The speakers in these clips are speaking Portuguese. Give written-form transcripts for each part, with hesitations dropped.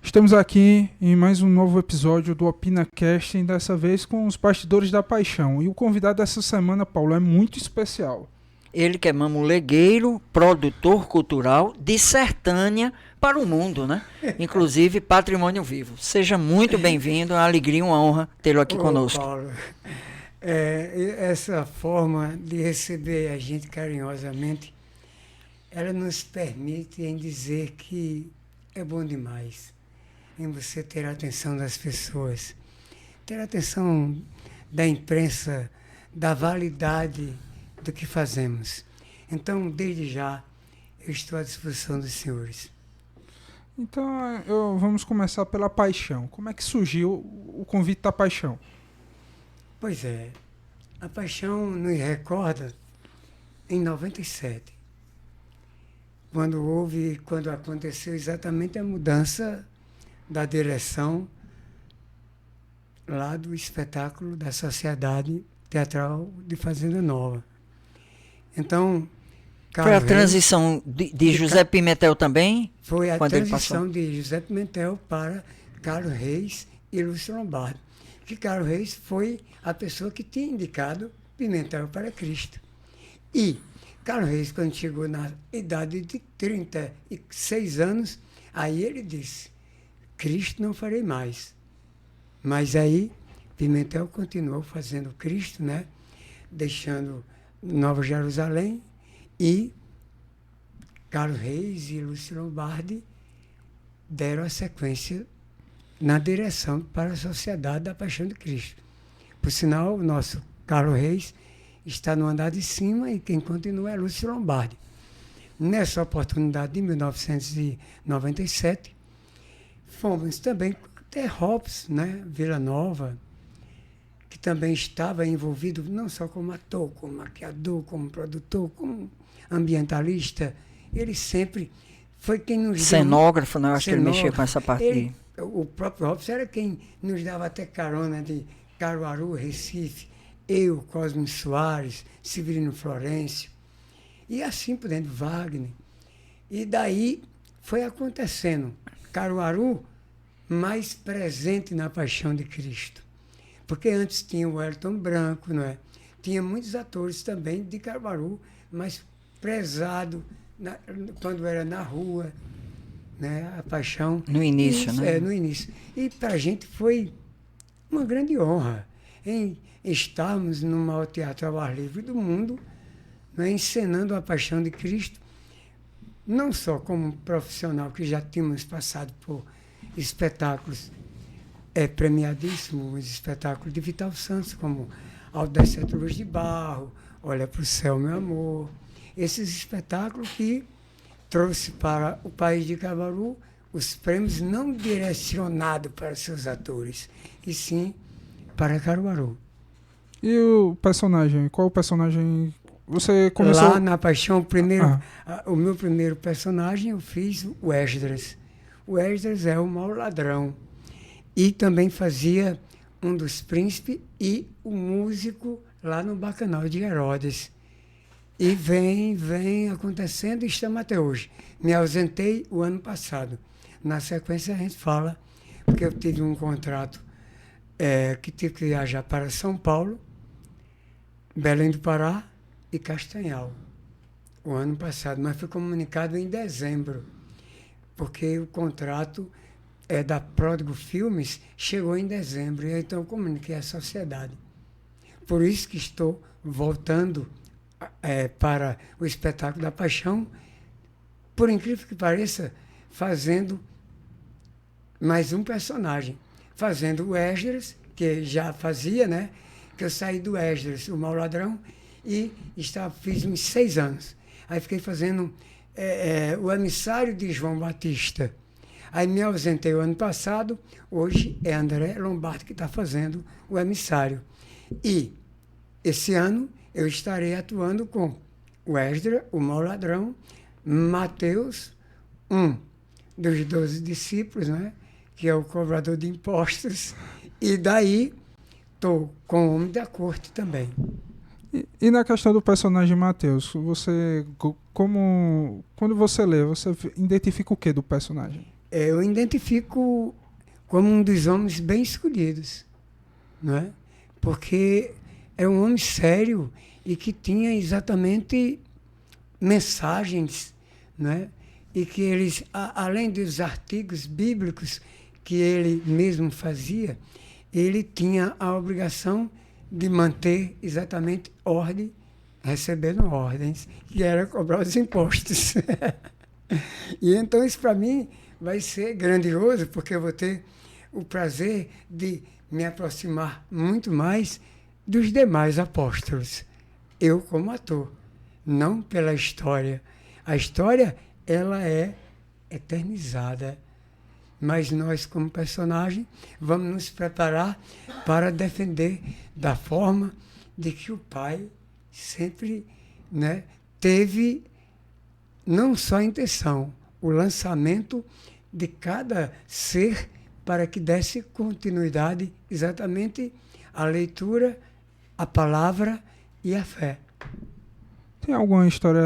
Estamos aqui em mais um novo episódio do OpinaCast, dessa vez com os bastidores da paixão. E o convidado dessa semana, Paulo, é muito especial. Ele que é mamulegueiro, produtor cultural de Sertânia para o mundo, né? Inclusive patrimônio vivo. Seja muito bem-vindo, é uma alegria e uma honra tê-lo aqui conosco. Paulo, essa forma de receber a gente carinhosamente, ela nos permite em dizer que é bom demais em você ter a atenção das pessoas, ter a atenção da imprensa, da validade do que fazemos. Então, desde já, eu estou à disposição dos senhores. Então, vamos começar pela paixão. Como é que surgiu o convite da paixão? Pois é, a paixão nos recorda em 97, quando aconteceu exatamente a mudança da direção lá do espetáculo da Sociedade Teatral de Fazenda Nova. Então, foi a transição de José Pimentel também? Foi a transição de José Pimentel para Carlos Reis e Lúcio Lombardi. Que Carlos Reis foi a pessoa que tinha indicado Pimentel para Cristo. E Carlos Reis, quando chegou na idade de 36 anos, aí ele disse: Cristo não farei mais. Mas aí Pimentel continuou fazendo Cristo, né? Deixando Nova Jerusalém, e Carlos Reis e Lúcio Lombardi deram a sequência na direção para a Sociedade da Paixão de Cristo. Por sinal, o nosso Carlos Reis está no andar de cima e quem continua é Lúcio Lombardi. Nessa oportunidade de 1997, fomos também até Robson, né? Vila Nova, que também estava envolvido não só como ator, como maquiador, como produtor, como ambientalista. Ele sempre foi quem nos cenógrafo, né? Eu acho que ele mexia com essa parte. O próprio Robson era quem nos dava até carona de Caruaru, Recife, eu, Cosme Soares, Severino Florencio, e assim por dentro, Wagner. E daí foi acontecendo. Caruaru mais presente na Paixão de Cristo. Porque antes tinha o Elton Branco, não é? Tinha muitos atores também de Caruaru, mas prezado quando era na rua, né? A Paixão. No início, né? No início. E para a gente foi uma grande honra em estarmos no maior teatro ao ar livre do mundo, né? Encenando a Paixão de Cristo, não só como profissional, que já tínhamos passado por espetáculos premiadíssimos, espetáculos de Vital Santos, como Aldécia Luz de Barro, Olha para o Céu, Meu Amor. Esses espetáculos que trouxe para o país de Caruaru os prêmios não direcionados para seus atores, e sim para Caruaru. E o personagem? Qual o personagem você começou? Lá na Paixão, o meu primeiro personagem eu fiz o Esdras. O Esdras é o mau ladrão. E também fazia um dos príncipes e o músico lá no Bacanal de Herodes. E vem acontecendo e estamos até hoje. Me ausentei o ano passado. Na sequência a gente fala, porque eu tive um contrato que tive que viajar para São Paulo, Belém do Pará e Castanhal, o ano passado. Mas foi comunicado em dezembro, porque o contrato da Pródigo Filmes chegou em dezembro, e então eu comuniquei à sociedade. Por isso que estou voltando para o espetáculo da Paixão, por incrível que pareça, fazendo mais um personagem, fazendo o Esdras, que já fazia, né? Que eu saí do Esdras, o mau ladrão, e fiz uns 6 anos. Aí fiquei fazendo o emissário de João Batista. Aí me ausentei o ano passado, hoje é André Lombardi que está fazendo o emissário. E esse ano eu estarei atuando com o Esdras, o mau ladrão, Mateus, um dos 12 discípulos, né? Que é o cobrador de impostos, e daí estou com o homem da corte também. E na questão do personagem Mateus, quando você lê, você identifica o que do personagem? eu identifico como um dos homens bem escolhidos, não é? Porque é um homem sério e que tinha exatamente mensagens, não é? E que eles, além dos artigos bíblicos que ele mesmo fazia, ele tinha a obrigação de manter exatamente ordem, recebendo ordens, que era cobrar os impostos. E então isso para mim vai ser grandioso, porque eu vou ter o prazer de me aproximar muito mais dos demais apóstolos. Eu como ator, não pela história. A história, ela é eternizada, mas nós como personagem vamos nos preparar para defender da forma de que o Pai sempre, né, teve não só a intenção, o lançamento de cada ser para que desse continuidade exatamente à leitura, à palavra e à fé. Tem alguma história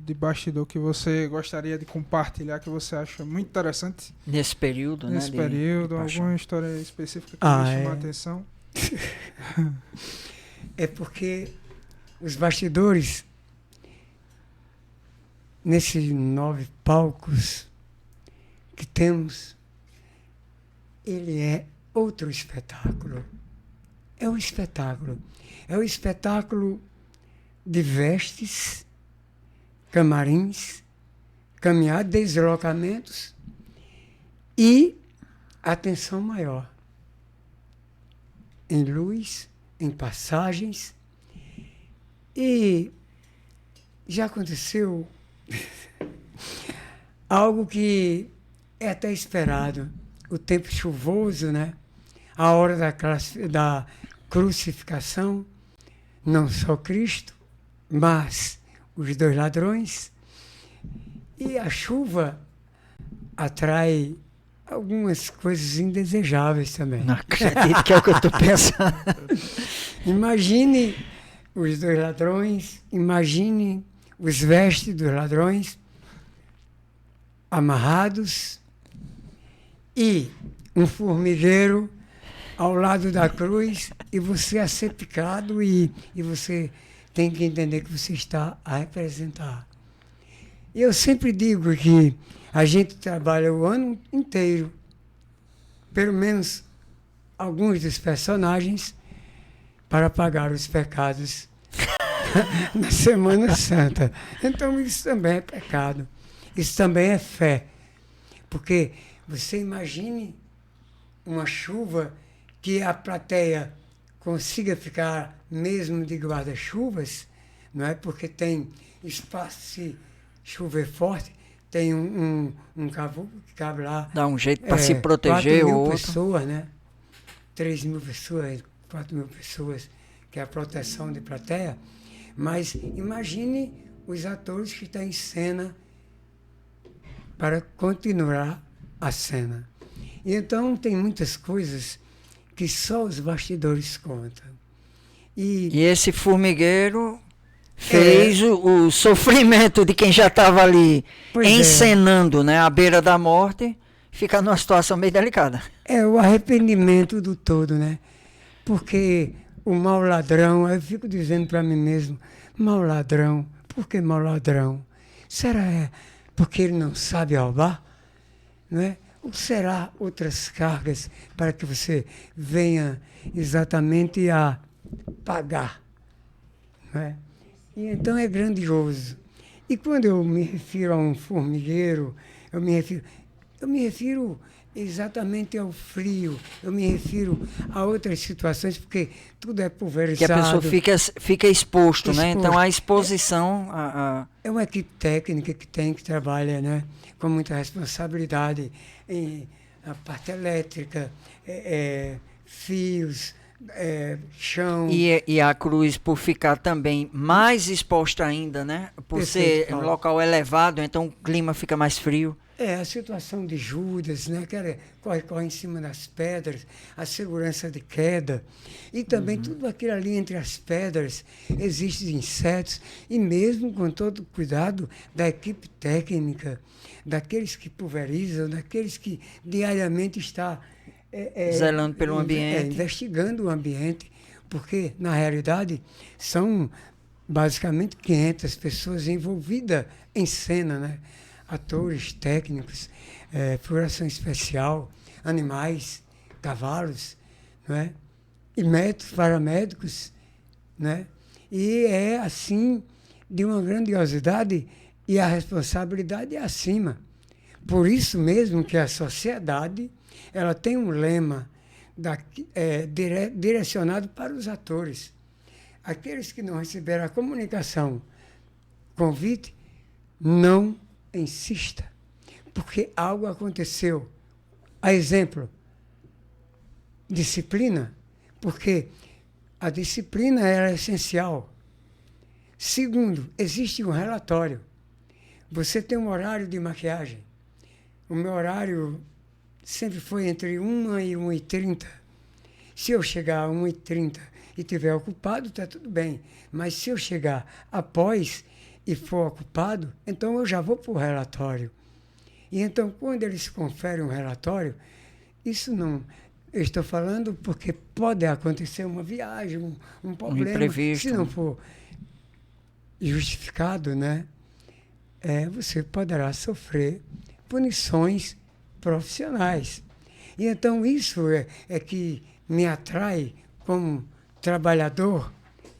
de bastidor que você gostaria de compartilhar, que você acha muito interessante? Nesse período, Nesse né? período, alguma história específica que lhe chamou a atenção? É porque os bastidores, nesses 9 palcos que temos, ele é outro espetáculo. É um espetáculo. É um espetáculo de vestes, camarins, caminhadas, deslocamentos e atenção maior em luz, em passagens. E já aconteceu algo que é até esperado. O tempo chuvoso, né? A hora da crucificação, não só Cristo, mas os 2 ladrões. E a chuva atrai algumas coisas indesejáveis também. Não acredito que é o que eu estou pensando. Imagine os 2 ladrões, imagine os vestes dos ladrões amarrados e um formigueiro ao lado da cruz e você a ser picado e você tem que entender que você está a representar. E eu sempre digo que a gente trabalha o ano inteiro, pelo menos alguns dos personagens, para pagar os pecados na Semana Santa. Então isso também é pecado. Isso também é fé. Porque você imagine uma chuva que a plateia consiga ficar mesmo de guarda-chuvas, não é? Porque tem espaço, se chover forte, tem um cavuco que cabe lá. Dá um jeito para se proteger 4.000 o outro. pessoas, né? 3.000 pessoas, 4.000 pessoas, que é a proteção de plateia. Mas imagine os atores que estão em cena para continuar a cena. E então tem muitas coisas que só os bastidores contam. E esse formigueiro fez o sofrimento de quem já estava ali encenando, né, à beira da morte, ficar numa situação bem delicada. É o arrependimento do todo, né? Porque o mau ladrão, eu fico dizendo para mim mesmo, mau ladrão, por que mau ladrão? Será porque ele não sabe roubar? Não é? Ou será outras cargas para que você venha exatamente a pagar? Não é? E então é grandioso. E quando eu me refiro a um formigueiro, eu me refiro exatamente ao frio, eu me refiro a outras situações, porque tudo é pulverizado. Que a pessoa fica exposto, né? Então a exposição... É uma equipe técnica que trabalha, né, com muita responsabilidade em a parte elétrica, fios, chão. E a cruz, por ficar também mais exposta ainda, né? Por ser um local elevado, então o clima fica mais frio. A situação de Judas, né? Que era corre em cima das pedras, a segurança de queda. E também tudo aquilo ali entre as pedras, existem insetos, e mesmo com todo o cuidado da equipe técnica, daqueles que pulverizam, daqueles que diariamente está zelando pelo ambiente. Investigando o ambiente, porque, na realidade, são basicamente 500 pessoas envolvidas em cena, né? Atores, técnicos, figuração especial, animais, cavalos, não é? E médicos, paramédicos, né? E é assim, de uma grandiosidade, e a responsabilidade é acima. Por isso mesmo que a sociedade ela tem um lema direcionado para os atores. Aqueles que não receberam a comunicação, convite, não insista, porque algo aconteceu. A exemplo, disciplina, porque a disciplina era essencial. Segundo, existe um relatório. Você tem um horário de maquiagem. O meu horário sempre foi entre 1 e 1h30. Se eu chegar a 1h30 e estiver ocupado, está tudo bem. Mas se eu chegar após e for ocupado, então eu já vou para o relatório. E então, quando eles conferem um relatório, isso não... Eu estou falando porque pode acontecer uma viagem, um problema. Imprevisto. Se não for justificado, né? Você poderá sofrer punições profissionais. E então isso é que me atrai como trabalhador,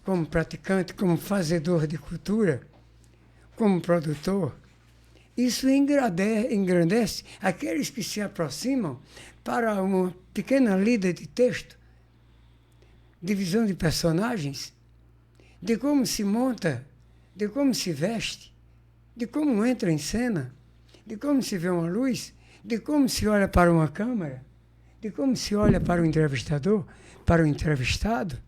como praticante, como fazedor de cultura, como produtor. Isso engrandece aqueles que se aproximam para uma pequena lida de texto, divisão de personagens, de como se monta, de como se veste, de como entra em cena, de como se vê uma luz, de como se olha para uma câmera, de como se olha para o entrevistador, para o entrevistado,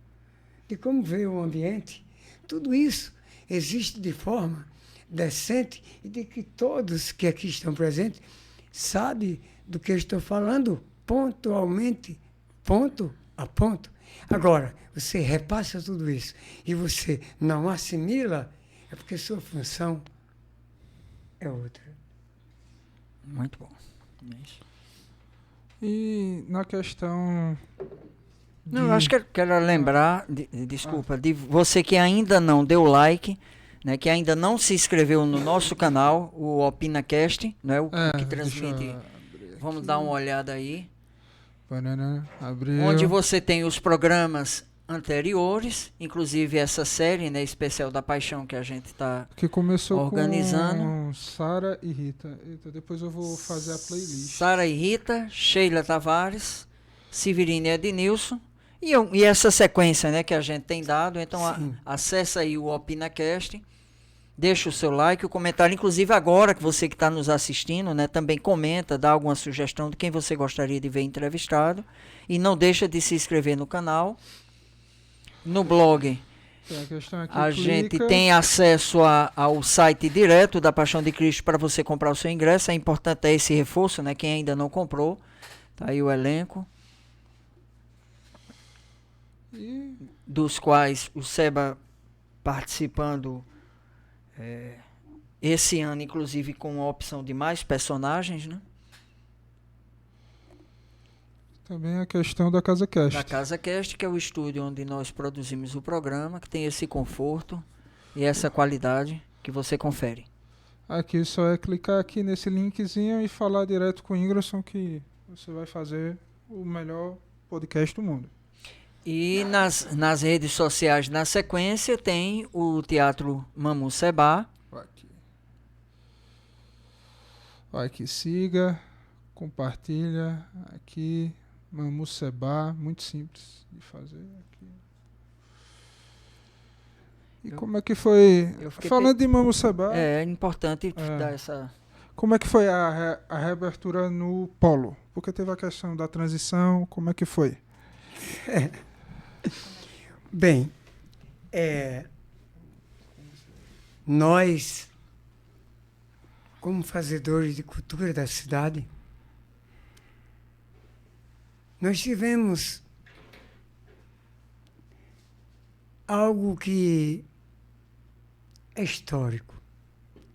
de como vê o ambiente. Tudo isso existe de forma decente e de que todos que aqui estão presentes sabem do que eu estou falando pontualmente, ponto a ponto. Agora, você repassa tudo isso e você não assimila, é porque sua função é outra. Muito bom. E na questão... Não, eu acho que eu quero lembrar, desculpa, de você que ainda não deu like, né, que ainda não se inscreveu no nosso canal, o OpinaCast, né, o que transmite. Vamos dar uma olhada aí. Onde você tem os programas anteriores, inclusive essa série, né, especial da Paixão que a gente está organizando. Com Sara e Rita. Eita, depois eu vou fazer a playlist. Sara e Rita, Sheila Tavares, Severino e Ednilson. E essa sequência, né, que a gente tem dado. Então acessa aí o OpinaCast, deixa o seu like, o comentário. Inclusive agora que você que está nos assistindo, né, também comenta, dá alguma sugestão de quem você gostaria de ver entrevistado. E não deixa de se inscrever no canal. No blog, a gente tem acesso ao site direto da Paixão de Cristo para você comprar o seu ingresso. É importante ter esse reforço, né? Quem ainda não comprou, tá aí o elenco. Dos quais o Seba participando esse ano, inclusive com a opção de mais personagens, né? Também a questão da Casa Cast. Da Casa Cast, que é o estúdio onde nós produzimos o programa, que tem esse conforto e essa qualidade que você confere. Aqui só é clicar aqui nesse linkzinho e falar direto com o Ingrosson que você vai fazer o melhor podcast do mundo. E nas redes sociais, na sequência, tem o Teatro Mamu Seba. Vai aqui, siga, compartilha aqui. Mamu Seba, muito simples de fazer aqui. E como é que foi? Falando de Mamu Seba. É importante dar essa. Como é que foi a reabertura no Polo? Porque teve a questão da transição, como é que foi? Bem, nós como fazedores de cultura da cidade, nós tivemos algo que é histórico.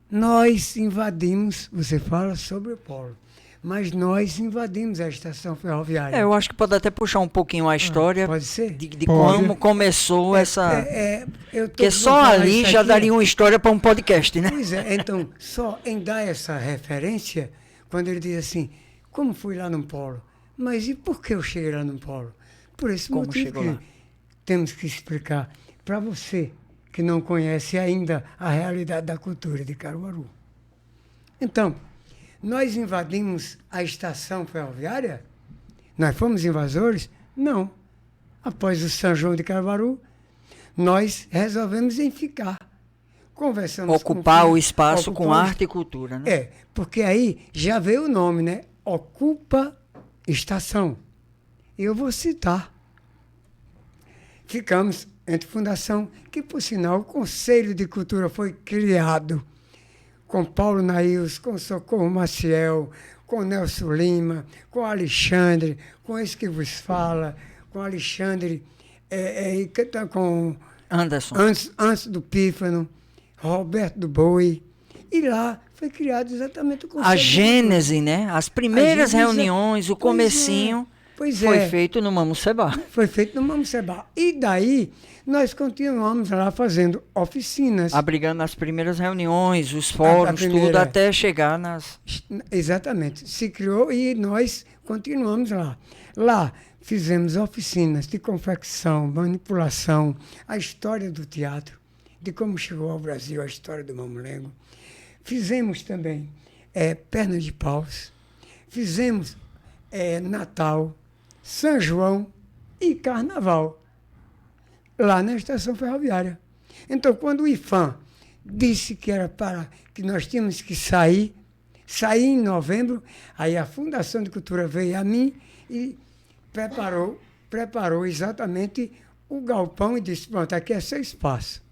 Nós invadimos, você fala sobre o polo, mas nós invadimos a estação ferroviária. Eu acho que pode até puxar um pouquinho a história pode ser? de como começou essa... Porque só falando ali isso já aqui, daria uma história para um podcast, né? Pois é, então, só em dar essa referência, quando ele diz assim, como fui lá no polo? Mas e por que eu cheguei lá no polo? Por esse Como motivo chegou que lá? temos que explicar para você que não conhece ainda a realidade da cultura de Caruaru. Então, nós invadimos a estação ferroviária? Nós fomos invasores? Não. Após o São João de Caruaru, nós resolvemos em ficar. Conversamos Ocupar o espaço com arte e cultura, né? É, porque aí já veio o nome, né? Ocupa Estação. Eu vou citar. Ficamos entre fundação, que por sinal o Conselho de Cultura foi criado com Paulo Nails, com Socorro Maciel, com Nelson Lima, com Alexandre, com esse que vos fala, com Alexandre, com Anderson. Antes do Pífano, Roberto do Boi. E lá foi criado exatamente o Conselho. A gênese, né? As primeiras reuniões, o Pois comecinho, Pois foi é. feito no Mamucebá. Foi feito no Mamucebá. E daí, nós continuamos lá fazendo oficinas. Abrigando as primeiras reuniões, os fóruns, tudo, até chegar nas... Exatamente. Se criou e nós continuamos lá. Lá fizemos oficinas de confecção, manipulação, a história do teatro, de como chegou ao Brasil a história do mamulengo. Fizemos também perna de paus. Fizemos Natal, São João e Carnaval, lá na estação ferroviária. Então, quando o IFAM disse que era para que nós tínhamos que sair em novembro, aí a Fundação de Cultura veio a mim e preparou exatamente o galpão e disse, pronto, aqui é seu espaço.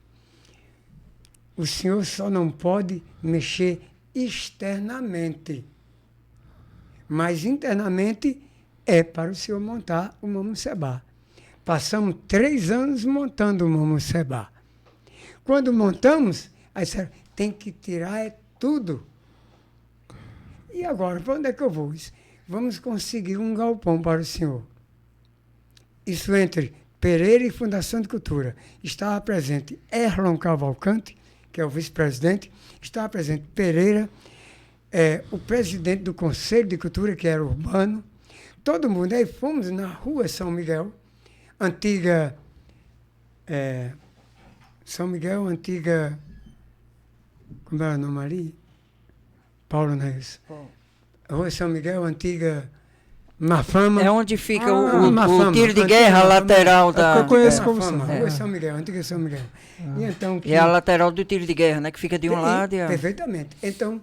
O senhor só não pode mexer externamente, mas internamente é para o senhor montar o Mamucebá. Passamos 3 anos montando o Mamucebá. Quando montamos, aí disseram, tem que tirar tudo. E agora, para onde é que eu vou? Vamos conseguir um galpão para o senhor. Isso entre Pereira e Fundação de Cultura. Estava presente Erlon Cavalcante, que é o vice-presidente, estava presente Pereira, o presidente do Conselho de Cultura, que era Urbano, todo mundo. Aí fomos na Rua São Miguel, antiga São Miguel, antiga, como era o nome ali? Paulo Neves. Rua São Miguel, antiga Mafama. É onde fica Mafama, o tiro de guerra Mafama, lateral da... eu conheço como Mafama, São. Rua São Miguel, antiga São Miguel. E então, E é a lateral do tiro de guerra, né? Que fica de um lado e... Perfeitamente. Então,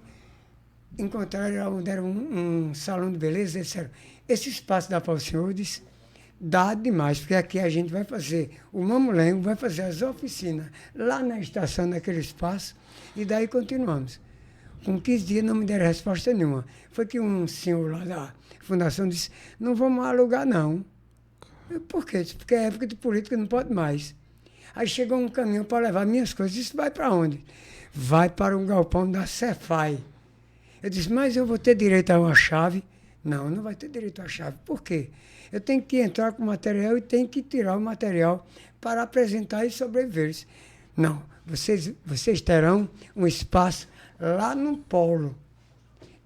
encontraram onde era um salão de beleza, eles disseram, esse espaço dá para o senhor? Eu disse, dá demais, porque aqui a gente vai fazer, o Mamulengo vai fazer as oficinas lá na estação, naquele espaço, e daí continuamos. Com 15 dias não me deram resposta nenhuma. Foi que um senhor lá da fundação disse, não vamos alugar não. Eu, por quê? Porque é época de política, não pode mais. Aí chegou um caminhão para levar minhas coisas. Isso vai para onde? Vai para um galpão da Cefai. Eu disse, mas eu vou ter direito a uma chave? Não, não vai ter direito a chave. Por quê? Eu tenho que entrar com o material e tenho que tirar o material para apresentar e sobreviver. Não, vocês terão um espaço lá no polo.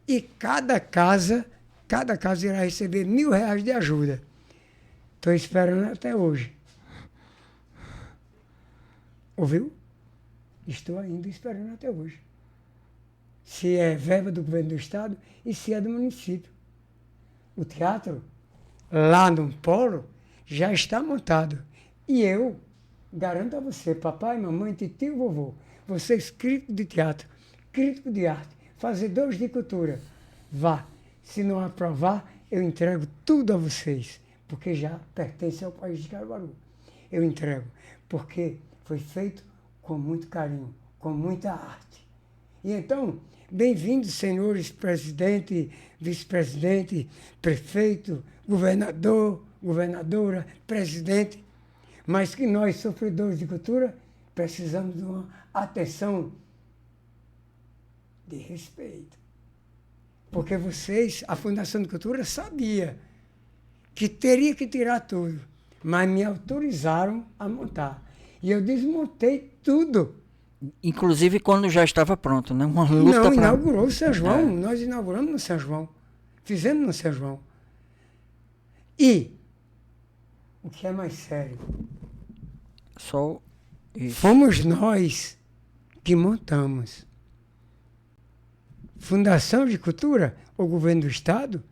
E cada casa irá receber R$1.000 de ajuda. Estou esperando até hoje. Ouviu? Estou ainda esperando até hoje. Se é verba do governo do estado e se é do município. O teatro, lá no polo, já está montado. E eu garanto a você, papai, mamãe, titio, vovô, vocês críticos de teatro, críticos de arte, fazedores de cultura, vá. Se não aprovar, eu entrego tudo a vocês, porque já pertence ao país de Caruaru. Eu entrego, porque foi feito com muito carinho, com muita arte. E então, bem-vindos, senhores presidente, vice-presidente, prefeito, governador, governadora, presidente, mas que nós, sofredores de cultura, precisamos de uma atenção de respeito. Porque vocês, a Fundação de Cultura, sabia que teria que tirar tudo, mas me autorizaram a montar. E eu desmontei tudo. Inclusive quando já estava pronto, né? Uma luta Não, inaugurou o São João. Nós inauguramos no São João. Fizemos no São João. E, o que é mais sério, Só isso. fomos nós que montamos. Fundação de Cultura, o governo do Estado,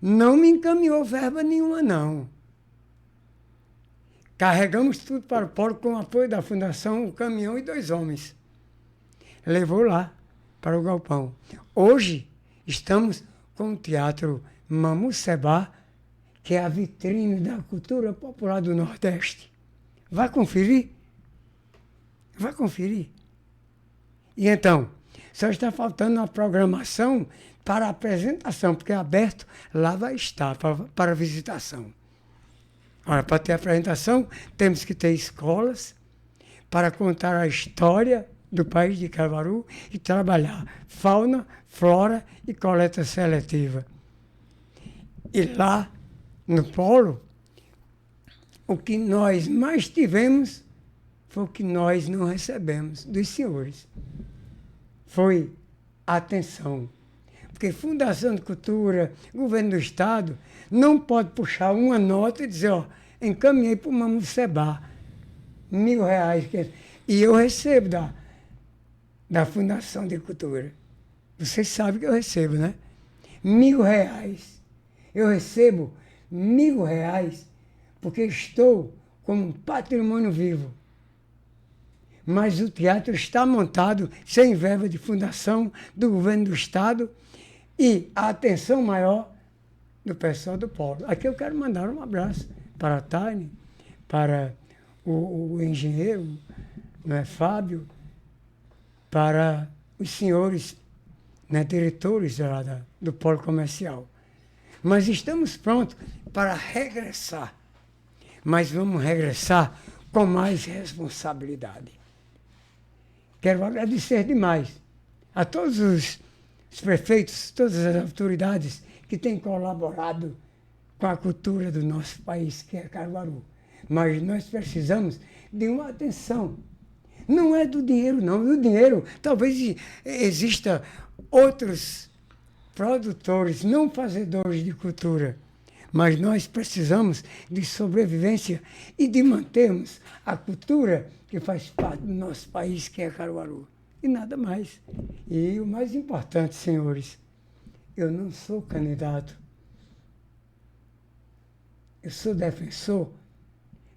não me encaminhou verba nenhuma, não. Carregamos tudo para o polo com o apoio da Fundação, um caminhão e 2 homens. Levou lá para o galpão. Hoje estamos com o Teatro Mamucebá, que é a vitrine da cultura popular do Nordeste. Vai conferir? Vai conferir. E então, só está faltando a programação para a apresentação, porque é aberto, lá vai estar para visitação. Ora, para ter apresentação, temos que ter escolas para contar a história do país de Caruaru e trabalhar fauna, flora e coleta seletiva. E lá, no polo, o que nós mais tivemos foi o que nós não recebemos dos senhores. Foi atenção. Porque Fundação de Cultura, Governo do Estado, não pode puxar uma nota e dizer, ó, encaminhei para o Mamucebá, R$1.000. E eu recebo da Fundação de Cultura. Vocês sabem que eu recebo, né? R$1.000. Eu recebo R$1.000 porque estou como um patrimônio vivo. Mas o teatro está montado sem verba de fundação do governo do Estado e a atenção maior do pessoal do polo. Aqui eu quero mandar um abraço para a Tânia, para o engenheiro, né, Fábio, para os senhores, né, diretores do polo comercial. Mas estamos prontos para regressar. Mas vamos regressar com mais responsabilidade. Quero agradecer demais a todos os prefeitos, todas as autoridades que têm colaborado com a cultura do nosso país, que é Caruaru. Mas nós precisamos de uma atenção. Não é do dinheiro, não. Do dinheiro, talvez exista outros produtores, não fazedores de cultura. Mas nós precisamos de sobrevivência e de mantermos a cultura que faz parte do nosso país, que é Caruaru. E nada mais. E o mais importante, senhores, eu não sou candidato. Eu sou defensor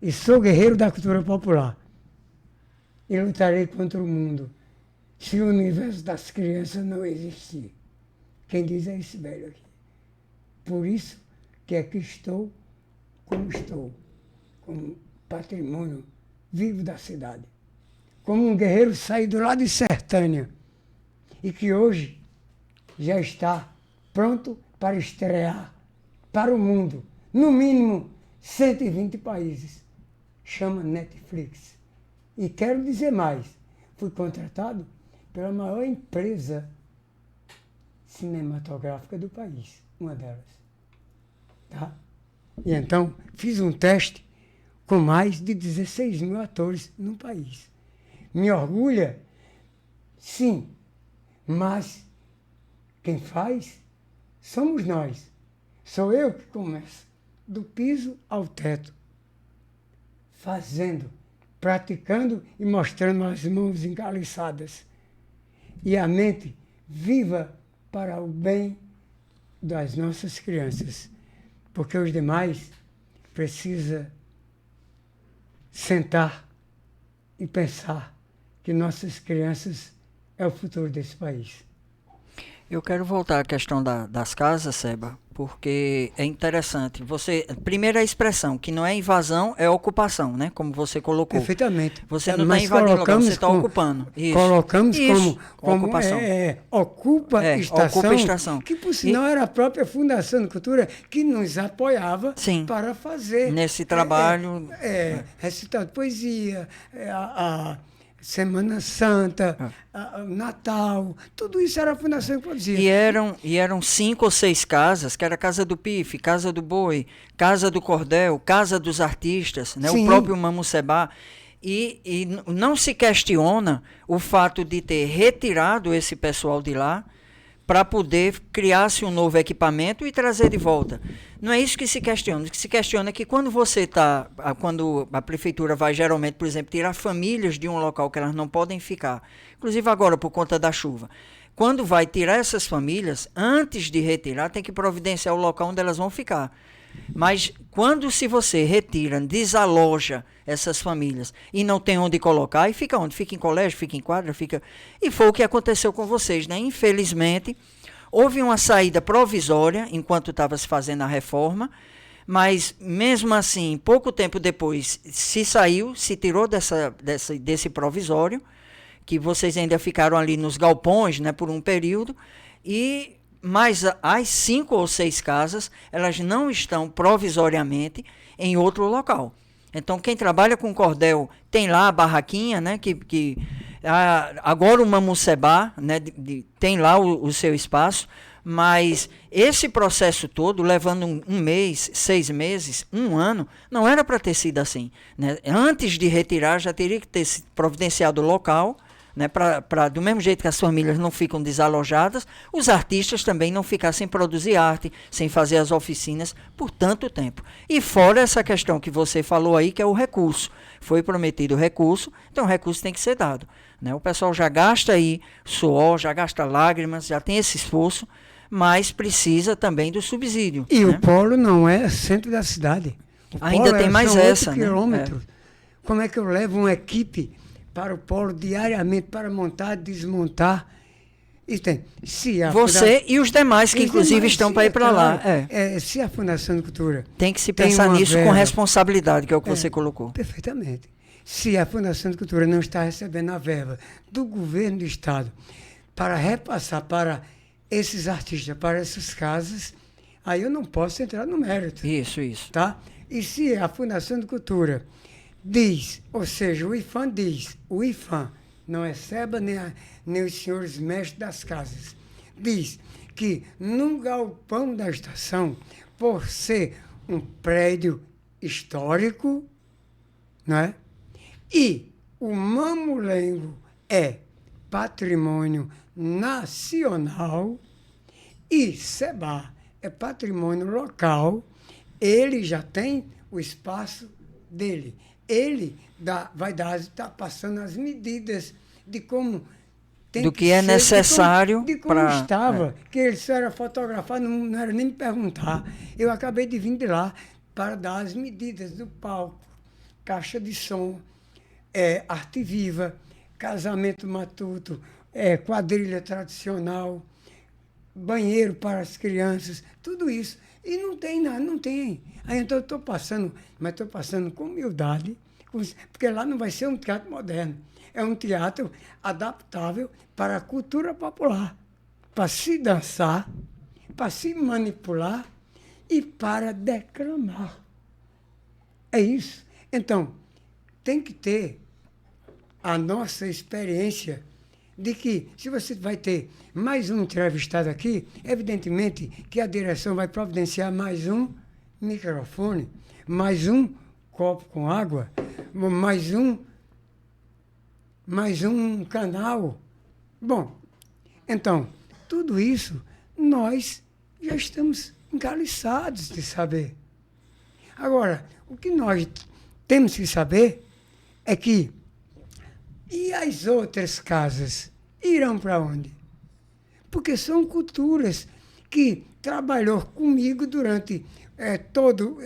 e sou guerreiro da cultura popular. E lutarei contra o mundo se o universo das crianças não existir. Quem diz é esse velho aqui. Por isso que aqui estou, como patrimônio vivo da cidade. Como um guerreiro saído lá de Sertânia e que hoje já está pronto para estrear para o mundo, no mínimo 120 países. Chama Netflix. E quero dizer mais, fui contratado pela maior empresa cinematográfica do país, uma delas. Tá? E então, fiz um teste com mais de 16 mil atores no país. Me orgulha? Sim, mas quem faz somos nós. Sou eu que começo, do piso ao teto, fazendo, praticando e mostrando as mãos encaliçadas. E a mente viva para o bem das nossas crianças. Porque os demais precisam sentar e pensar que nossas crianças é o futuro desse país. Eu quero voltar à questão das casas, Seba, porque é interessante. Primeira expressão, que não é invasão, é ocupação, né? Como você colocou. Perfeitamente. Você não está invadindo lugar, você está ocupando. Isso. Colocamos como ocupação. Ocupa estação, que por sinal era a própria Fundação de Cultura que nos apoiava para fazer. Nesse trabalho. Recital de poesia, a Semana Santa, Natal, tudo isso era a Fundação que produzia. E eram 5 ou 6 casas, que era Casa do Pife, Casa do Boi, Casa do Cordel, Casa dos Artistas, né? O próprio Mamucebá. E não se questiona o fato de ter retirado esse pessoal de lá para poder criar-se um novo equipamento e trazer de volta. Não é isso que se questiona. O que se questiona é que quando quando a prefeitura vai geralmente, por exemplo, tirar famílias de um local que elas não podem ficar, inclusive agora por conta da chuva, quando vai tirar essas famílias, antes de retirar, tem que providenciar o local onde elas vão ficar. Mas se você retira, desaloja essas famílias e não tem onde colocar, e fica onde? Fica em colégio, fica em quadra, fica... E foi o que aconteceu com vocês, né? Infelizmente, houve uma saída provisória enquanto estava se fazendo a reforma, mas mesmo assim, pouco tempo depois, se tirou desse provisório, que vocês ainda ficaram ali nos galpões, né, por um período, mas as 5 ou 6 casas, elas não estão provisoriamente em outro local. Então, quem trabalha com cordel tem lá a barraquinha, né, agora o Mamucebá, né, tem lá o seu espaço, mas esse processo todo, levando um mês, 6 meses, 1 ano, não era para ter sido assim, né? Antes de retirar, já teria que ter providenciado o local, né, do mesmo jeito que as famílias não ficam desalojadas, os artistas também não ficar sem produzir arte, sem fazer as oficinas por tanto tempo. E fora essa questão que você falou aí, que é o recurso. Foi prometido o recurso, então o recurso tem que ser dado, né? O pessoal já gasta aí suor, já gasta lágrimas, já tem esse esforço, mas precisa também do subsídio. E né? O polo não é centro da cidade. Ainda tem mais essa. 8 quilômetros. Né? Como é que eu levo uma equipe para o polo diariamente, para montar, desmontar? E tem. E os demais que inclusive estão para ir para lá. Se a Fundação de Cultura... Tem que se pensar nisso com responsabilidade, que é o que você colocou. Perfeitamente. Se a Fundação de Cultura não está recebendo a verba do governo do Estado para repassar para esses artistas, para essas casas, aí eu não posso entrar no mérito. Isso. Tá? E se a Fundação de Cultura diz, ou seja, o IFAM diz, o IFAM, não é SEBA nem os senhores mestres das casas, diz que num galpão da estação, por ser um prédio histórico, não é? E o Mamulengo é patrimônio nacional e SEBA é patrimônio local, ele já tem o espaço dele. Ele vai está passando as medidas de como tem do que é necessário de como estava, que ele só era fotografado, não era nem me perguntar. Eu acabei de vir de lá para dar as medidas do palco, caixa de som, arte viva, casamento matuto, quadrilha tradicional, banheiro para as crianças, tudo isso. E não tem nada, não tem. Aí então eu estou passando, mas estou passando com humildade, porque lá não vai ser um teatro moderno. É um teatro adaptável para a cultura popular, para se dançar, para se manipular e para declamar. É isso. Então, tem que ter a nossa experiência de que, se você vai ter mais um entrevistado aqui, evidentemente que a direção vai providenciar mais um microfone, mais um copo com água, mais um canal. Bom, então, tudo isso nós já estamos encaliçados de saber. Agora, o que nós temos que saber é que e as outras casas irão para onde? Porque são culturas que trabalhou comigo durante todo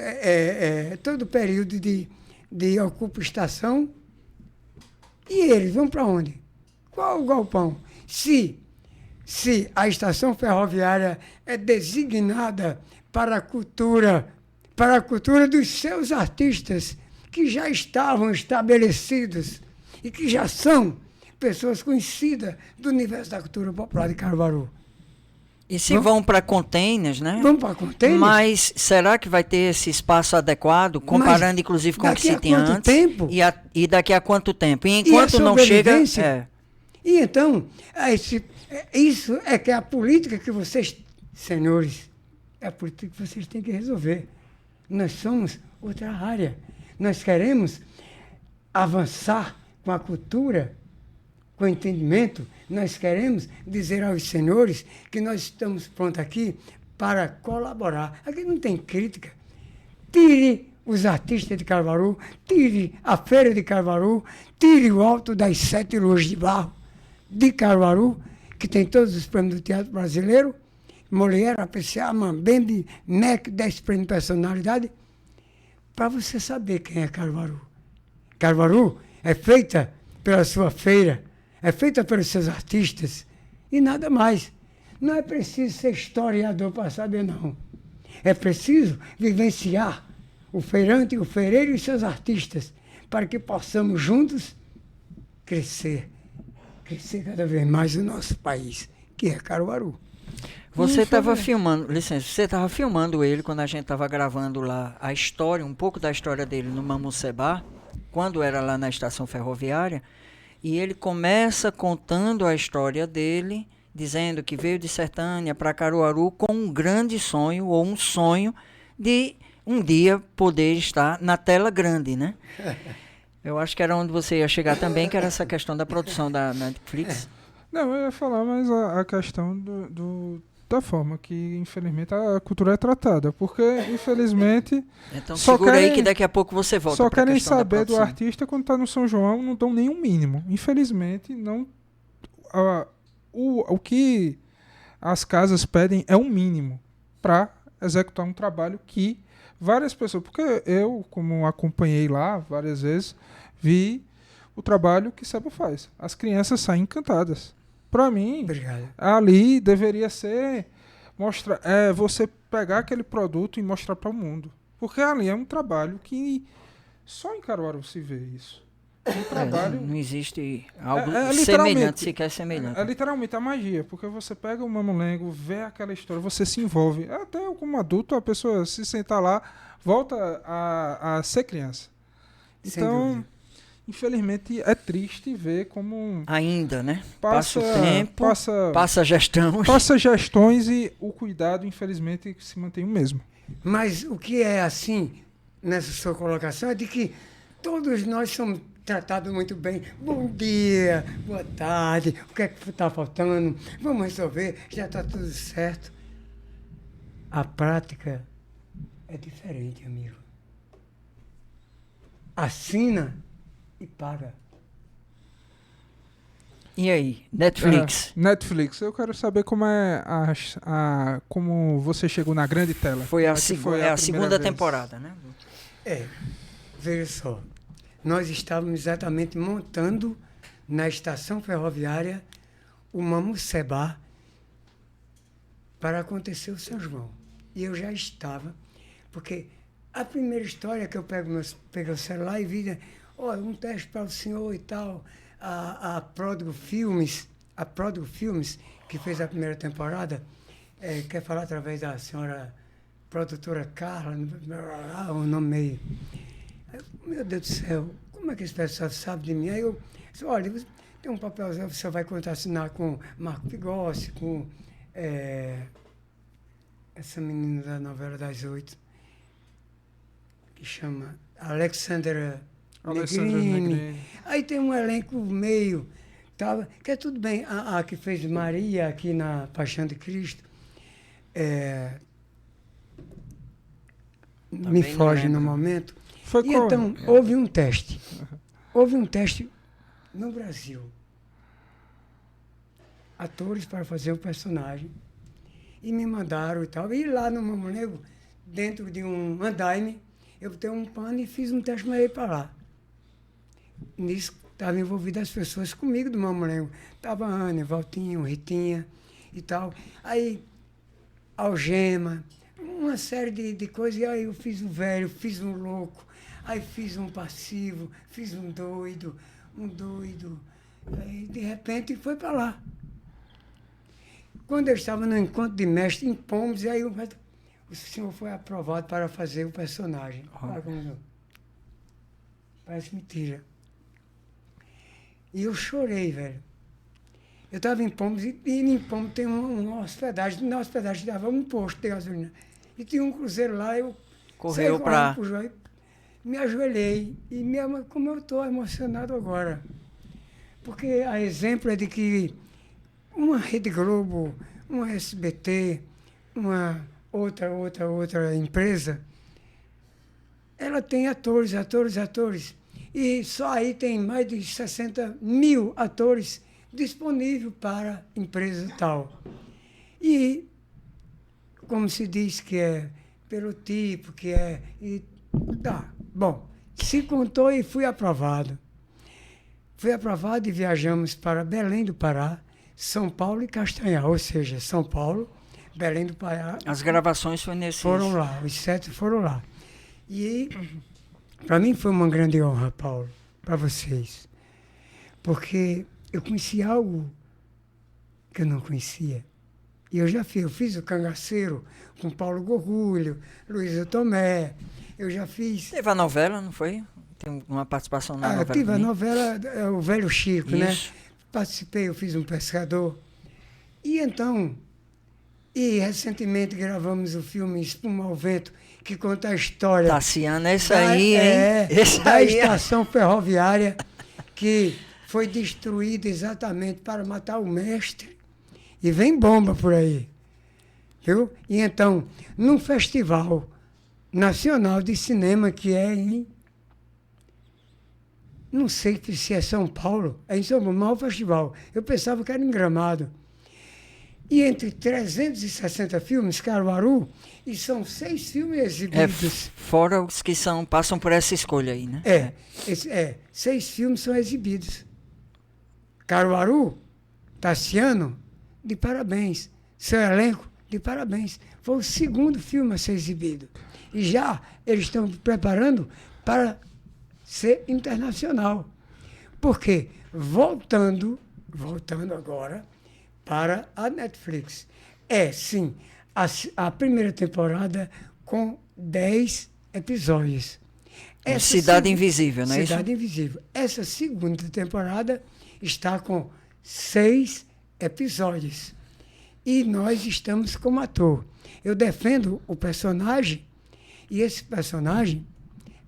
o período de ocupação. E eles vão para onde? Qual o galpão? Se se a estação ferroviária é designada para a cultura dos seus artistas, que já estavam estabelecidos e que já são pessoas conhecidas do universo da cultura popular de Caruaru. E se vão para containers, né? Vão para containers? Mas será que vai ter esse espaço adequado, comparando Mas inclusive com o que se daqui a tinha quanto antes? tempo? E daqui a quanto tempo? E E a enquanto não chega... sobrevivência? E então, isso é que é a política que vocês, senhores, é a política que vocês têm que resolver. Nós somos outra área. Nós queremos avançar com a cultura, com o entendimento. Nós queremos dizer aos senhores que nós estamos prontos aqui para colaborar. Aqui não tem crítica. Tire os artistas de Caruaru, tire a Feira de Caruaru, tire o Alto das 7 Luas de Barro de Caruaru, que tem todos os prêmios do teatro brasileiro, Molière, APCA, Mambembe, MEC, 10 prêmios de personalidade, para você saber quem é Caruaru. Caruaru é feita pela sua feira, é feita pelos seus artistas e nada mais. Não é preciso ser historiador para saber, não. É preciso vivenciar o feirante, o feireiro e seus artistas para que possamos juntos crescer cada vez mais o nosso país, que é Caruaru. Você estava filmando, licença, você estava filmando ele quando a gente estava gravando lá a história, um pouco da história dele no Mamucebá, quando era lá na estação ferroviária, e ele começa contando a história dele, dizendo que veio de Sertânia para Caruaru com um grande sonho, ou um sonho de um dia poder estar na tela grande, né? Eu acho que era onde você ia chegar também, que era essa questão da produção da Netflix. Não, eu ia falar mais a questão da forma que, infelizmente, a cultura é tratada. Porque, infelizmente... Então segura aí que daqui a pouco você volta. Só querem saber do artista quando está no São João, não dão nenhum mínimo. Infelizmente, não... O que as casas pedem é um mínimo para executar um trabalho que várias pessoas... Porque eu, como acompanhei lá várias vezes, vi o trabalho que Seba faz. As crianças saem encantadas. Para mim, Obrigado. Ali deveria ser você pegar aquele produto e mostrar para o mundo. Porque ali é um trabalho que só em Caruaru se vê isso. Um trabalho... Não existe algo semelhante, sequer semelhante. É literalmente a magia, porque você pega o Mamulengo, vê aquela história, você se envolve. Até como adulto, a pessoa se sentar lá, volta a ser criança. Então... Infelizmente, é triste ver como... Ainda, né? Passa o tempo, passa a gestão. Passa gestões e o cuidado, infelizmente, se mantém o mesmo. Mas o que é assim, nessa sua colocação, é de que todos nós somos tratados muito bem. Bom dia, boa tarde, o que é que está faltando? Vamos resolver, já está tudo certo. A prática é diferente, amigo. Assina e paga. E aí, Netflix? Netflix, eu quero saber como é como você chegou na grande tela. Foi a segunda temporada, né? Veja só. Nós estávamos exatamente montando na estação ferroviária o Mamucebá para acontecer o São João. E eu já estava, porque a primeira história que eu peguei o celular e vi... Olha, um teste para o senhor e tal. A Pródigo Filmes, que fez a primeira temporada, quer falar através da senhora produtora Carla, o nome meio... Meu Deus do céu, como é que esse pessoal sabe de mim? Aí eu disse, olha, tem um papelzinho, você vai assinar com Marco Pigossi, com essa menina da novela das 8, que chama Alexandra Negrini. Aí tem um elenco meio, que é tudo bem. A que fez Maria aqui na Paixão de Cristo, me foge no momento. Então, houve um teste. Houve um teste no Brasil. Atores para fazer o personagem. E me mandaram e tal. E lá no Mamulengo, dentro de um andaime, eu botei um pano e fiz um teste, mandei para lá. Nisso estavam envolvidas as pessoas comigo do Mamulengo. Estava a Ana, Valtinho, Ritinha. e tal. Aí, algema, uma série de coisas. E aí eu fiz um velho, fiz um louco, aí fiz um passivo, fiz um doido. Aí, de repente, foi para lá. Quando eu estava no encontro de mestre em Pombos, aí o senhor foi aprovado para fazer o personagem. Parece mentira. E eu chorei, velho. Eu estava em Pombos e em Pombos tem uma hospedagem. Na hospedagem dava um posto de gasolina. E tinha um cruzeiro lá, eu Correu para... Me ajoelhei. E como eu estou emocionado agora. Porque a exemplo é de que uma Rede Globo, uma SBT, uma outra empresa, ela tem atores. E só aí tem mais de 60 mil atores disponíveis para empresa tal. E, como se diz que é pelo tipo, que é... Bom, se contou e fui aprovado. Fui aprovado e viajamos para Belém do Pará, São Paulo e Castanhal, ou seja, São Paulo, Belém do Pará. As gravações foram nesse... Foram lá, os 7 foram lá. E para mim foi uma grande honra, Paulo, para vocês. Porque eu conheci algo que eu não conhecia. E eu fiz o Cangaceiro com Paulo Gorgulho, Luísa Tomé, eu já fiz... Teve a novela, não foi? Tem uma participação na novela. Tive a novela O Velho Chico, né? Isso. Participei, eu fiz um pescador. E então, recentemente gravamos o filme Espuma ao Vento, que conta a história... Tassiano, esse aí, hein? Esse da aí. estação ferroviária que foi destruída exatamente para matar o mestre. E vem bomba por aí. Viu? E então, num festival nacional de cinema que é em... Não sei se é São Paulo, é em São Paulo, maior festival. Eu pensava que era em Gramado. E entre 360 filmes, Caruaru, e são 6 filmes exibidos. Fora os que passam por essa escolha aí, né? 6 filmes são exibidos. Caruaru, Tassiano, de parabéns. Seu elenco, de parabéns. Foi o segundo filme a ser exibido. E já eles estão preparando para ser internacional. Porque, voltando agora para a Netflix, sim, a primeira temporada com 10 episódios. Cidade Invisível, não é isso? Cidade Invisível. Essa segunda temporada está com 6 episódios. E nós estamos como ator. Eu defendo o personagem, e esse personagem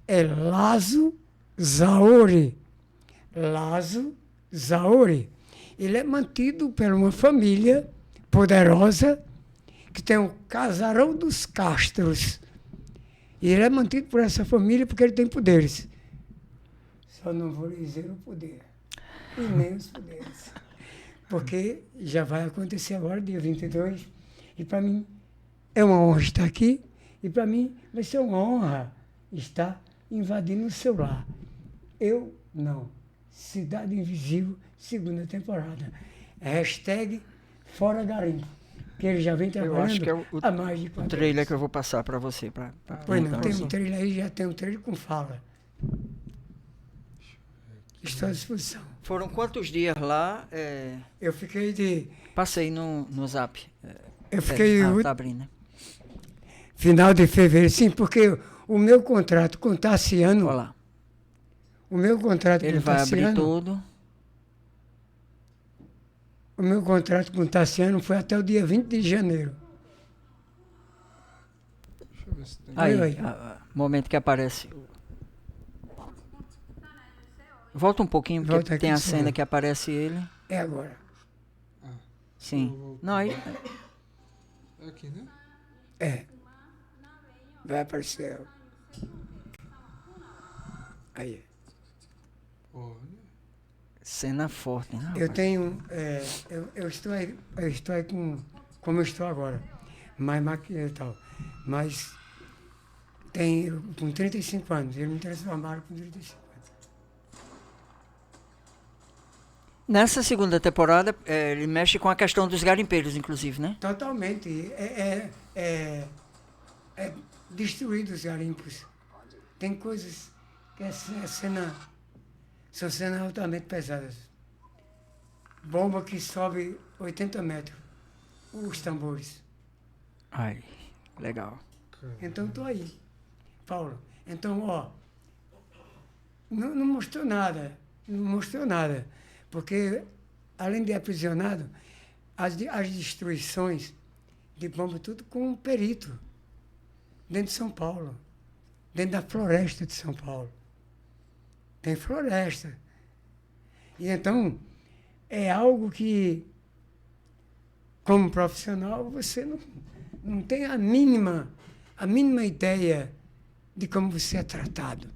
é Lazo Zaori. Lazo Zaori. Ele é mantido por uma família poderosa que tem o Casarão dos Castros. E ele é mantido por essa família porque ele tem poderes. Só não vou lhe dizer o poder. E nem os poderes. Porque já vai acontecer agora, dia 22. E para mim é uma honra estar aqui. E para mim vai ser uma honra estar invadindo o seu lar. Eu não. Cidade Invisível, segunda temporada. # Fora Garimpo. Que ele já vem trabalhando. Eu acho que é há mais de 4 anos. O trailer que eu vou passar para você. Pois não, tem um trailer aí, já tem um trailer com fala. Estou à disposição. Foram quantos dias lá? Eu fiquei de... Passei no Zap. Eu fiquei... Tá abrindo, né? Final de fevereiro, sim, porque o meu contrato com Tassiano... Olha lá. O meu contrato Ele com vai Tassiano... abrir tudo. O meu contrato com Tassiano foi até o dia 20 de janeiro. Deixa eu ver se tem. Aí. Momento que aparece. Volta um pouquinho, porque Volta aqui, tem a sim. cena que aparece ele. É agora. Sim. Não, aí... É aqui, né? É. Vai aparecer. Aí. Olha. Cena forte, né? Eu tenho... eu estou aí como eu estou agora. Mais maquiado e tal. Mas com 35 anos. Eles me transformaram com 35 anos. Nessa segunda temporada, ele mexe com a questão dos garimpeiros, inclusive, né? Totalmente. É destruído os garimpos. Tem coisas que são cenas altamente pesadas. Bomba que sobe 80 metros. Os tambores. Ai, legal. Então, estou aí, Paulo. Então, não mostrou nada. Não mostrou nada. Porque, além de aprisionado, as destruições de bomba, tudo com um perito. Dentro de São Paulo. Dentro da floresta de São Paulo. Tem floresta. E então, é algo que, como profissional, você não tem a mínima ideia de como você é tratado.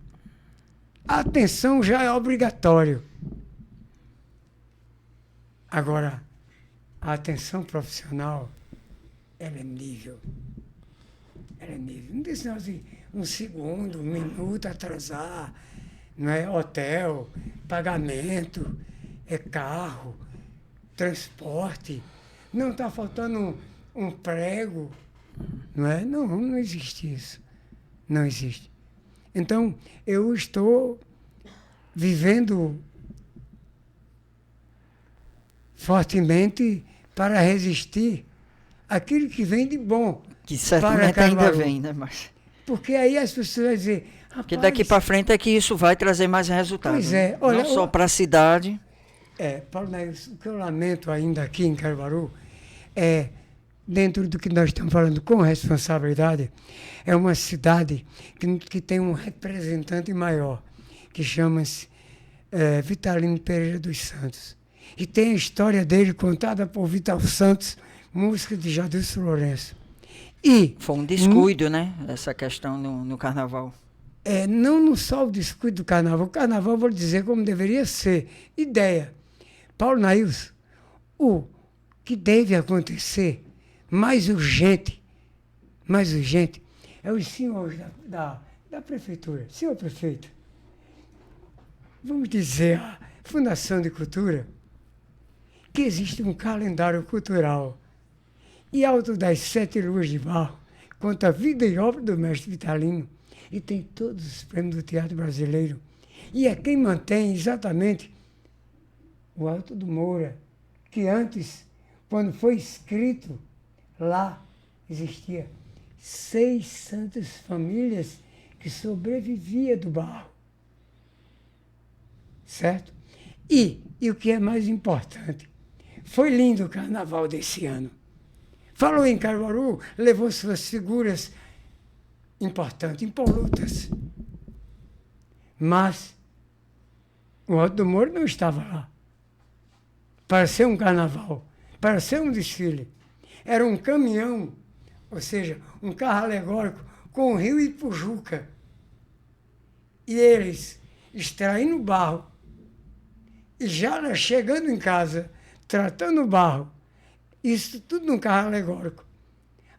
A atenção já é obrigatório. Agora, a atenção profissional, ela é nível. Ela é nível. Não tem sinal assim, um segundo, um minuto atrasar, não é hotel, pagamento, é carro, transporte. Não está faltando um prego, não é? Não existe isso. Não existe. Então, eu estou vivendo fortemente para resistir àquilo que vem de bom. Que certamente ainda vem, né? Mas... Porque aí as pessoas vão dizer... Porque daqui para frente é que isso vai trazer mais resultados. Pois é. Olha, não só para a cidade. Paulo Neves, o que eu lamento ainda aqui em Caruaru é, dentro do que nós estamos falando com responsabilidade, é uma cidade que tem um representante maior, que chama-se Vitalino Pereira dos Santos. E tem a história dele contada por Vital Santos, música de Jadilson Lourenço. E foi um descuido, né? Essa questão no carnaval. Não só o descuido do carnaval. O carnaval, vou dizer como deveria ser. Ideia. Paulo Nailson, o que deve acontecer mais urgente, é os senhores da prefeitura. Senhor prefeito, vamos dizer à Fundação de Cultura que existe um calendário cultural. E Alto das 7 Luas de Barro conta a vida e obra do mestre Vitalino. E tem todos os prêmios do teatro brasileiro. E é quem mantém exatamente o Alto do Moura, que antes, quando foi escrito, lá existia 6 santas famílias que sobreviviam do barro. Certo? E o que é mais importante, foi lindo o carnaval desse ano. Falou em Caruaru, levou suas figuras importantes, impolutas. Mas o Alto do Moura não estava lá. Para ser um carnaval, para ser um desfile. Era um caminhão, ou seja, um carro alegórico com o rio Ipujuca. E eles extraindo barro e já chegando em casa, tratando o barro, isso tudo num carro alegórico.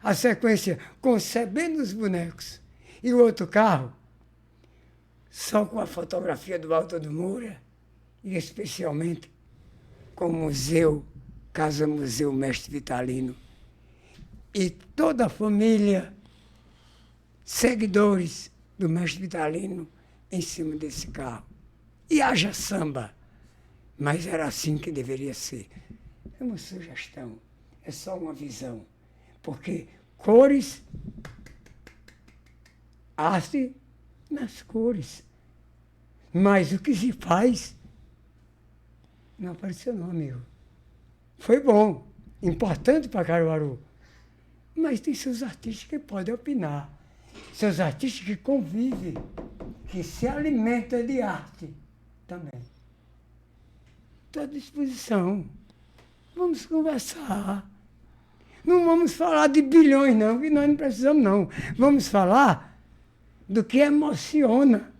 A sequência, concebendo os bonecos. E o outro carro, só com a fotografia do Alto do Moura, e especialmente com o museu, Casa Museu Mestre Vitalino. E toda a família, seguidores do Mestre Vitalino, em cima desse carro. E haja samba. Mas era assim que deveria ser. É uma sugestão, é só uma visão. Porque cores, arte nas cores. Mas o que se faz não apareceu não, amigo. Foi bom, importante para Caruaru. Mas tem seus artistas que podem opinar. Seus artistas que convivem, que se alimentam de arte também. Estou à disposição. Vamos conversar. Não vamos falar de bilhões, não, que nós não precisamos, não. Vamos falar do que emociona,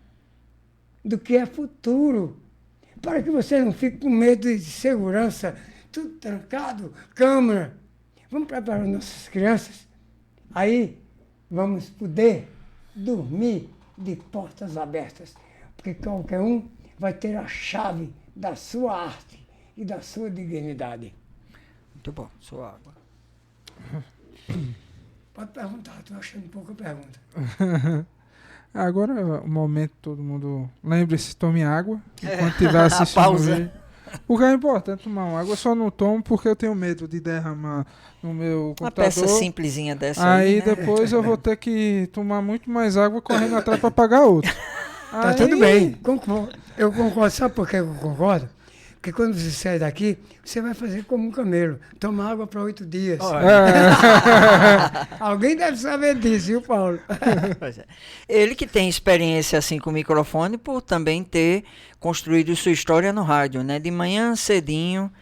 do que é futuro. Para que você não fique com medo de segurança, tudo trancado, câmera. Vamos preparar nossas crianças. Aí vamos poder dormir de portas abertas. Porque qualquer um vai ter a chave da sua arte e da sua dignidade. Muito bom, sua água. Pode perguntar, estou achando pouca pergunta. Agora é o momento, todo mundo lembre-se, tome água enquanto estiver assistindo. Pausa. O vídeo. Porque é importante tomar uma água, eu só não tomo porque eu tenho medo de derramar no meu Uma computador. peça simplesinha dessa Aí né? depois eu vou ter que tomar muito mais água correndo atrás para pagar outro. Tá tudo bem, eu concordo. Sabe por que eu concordo? Porque quando você sai daqui, você vai fazer como um camelo. Tomar água para 8 dias. Alguém deve saber disso, viu, Paulo? Pois é. Ele que tem experiência assim com o microfone por também ter construído sua história no rádio, né? De manhã cedinho.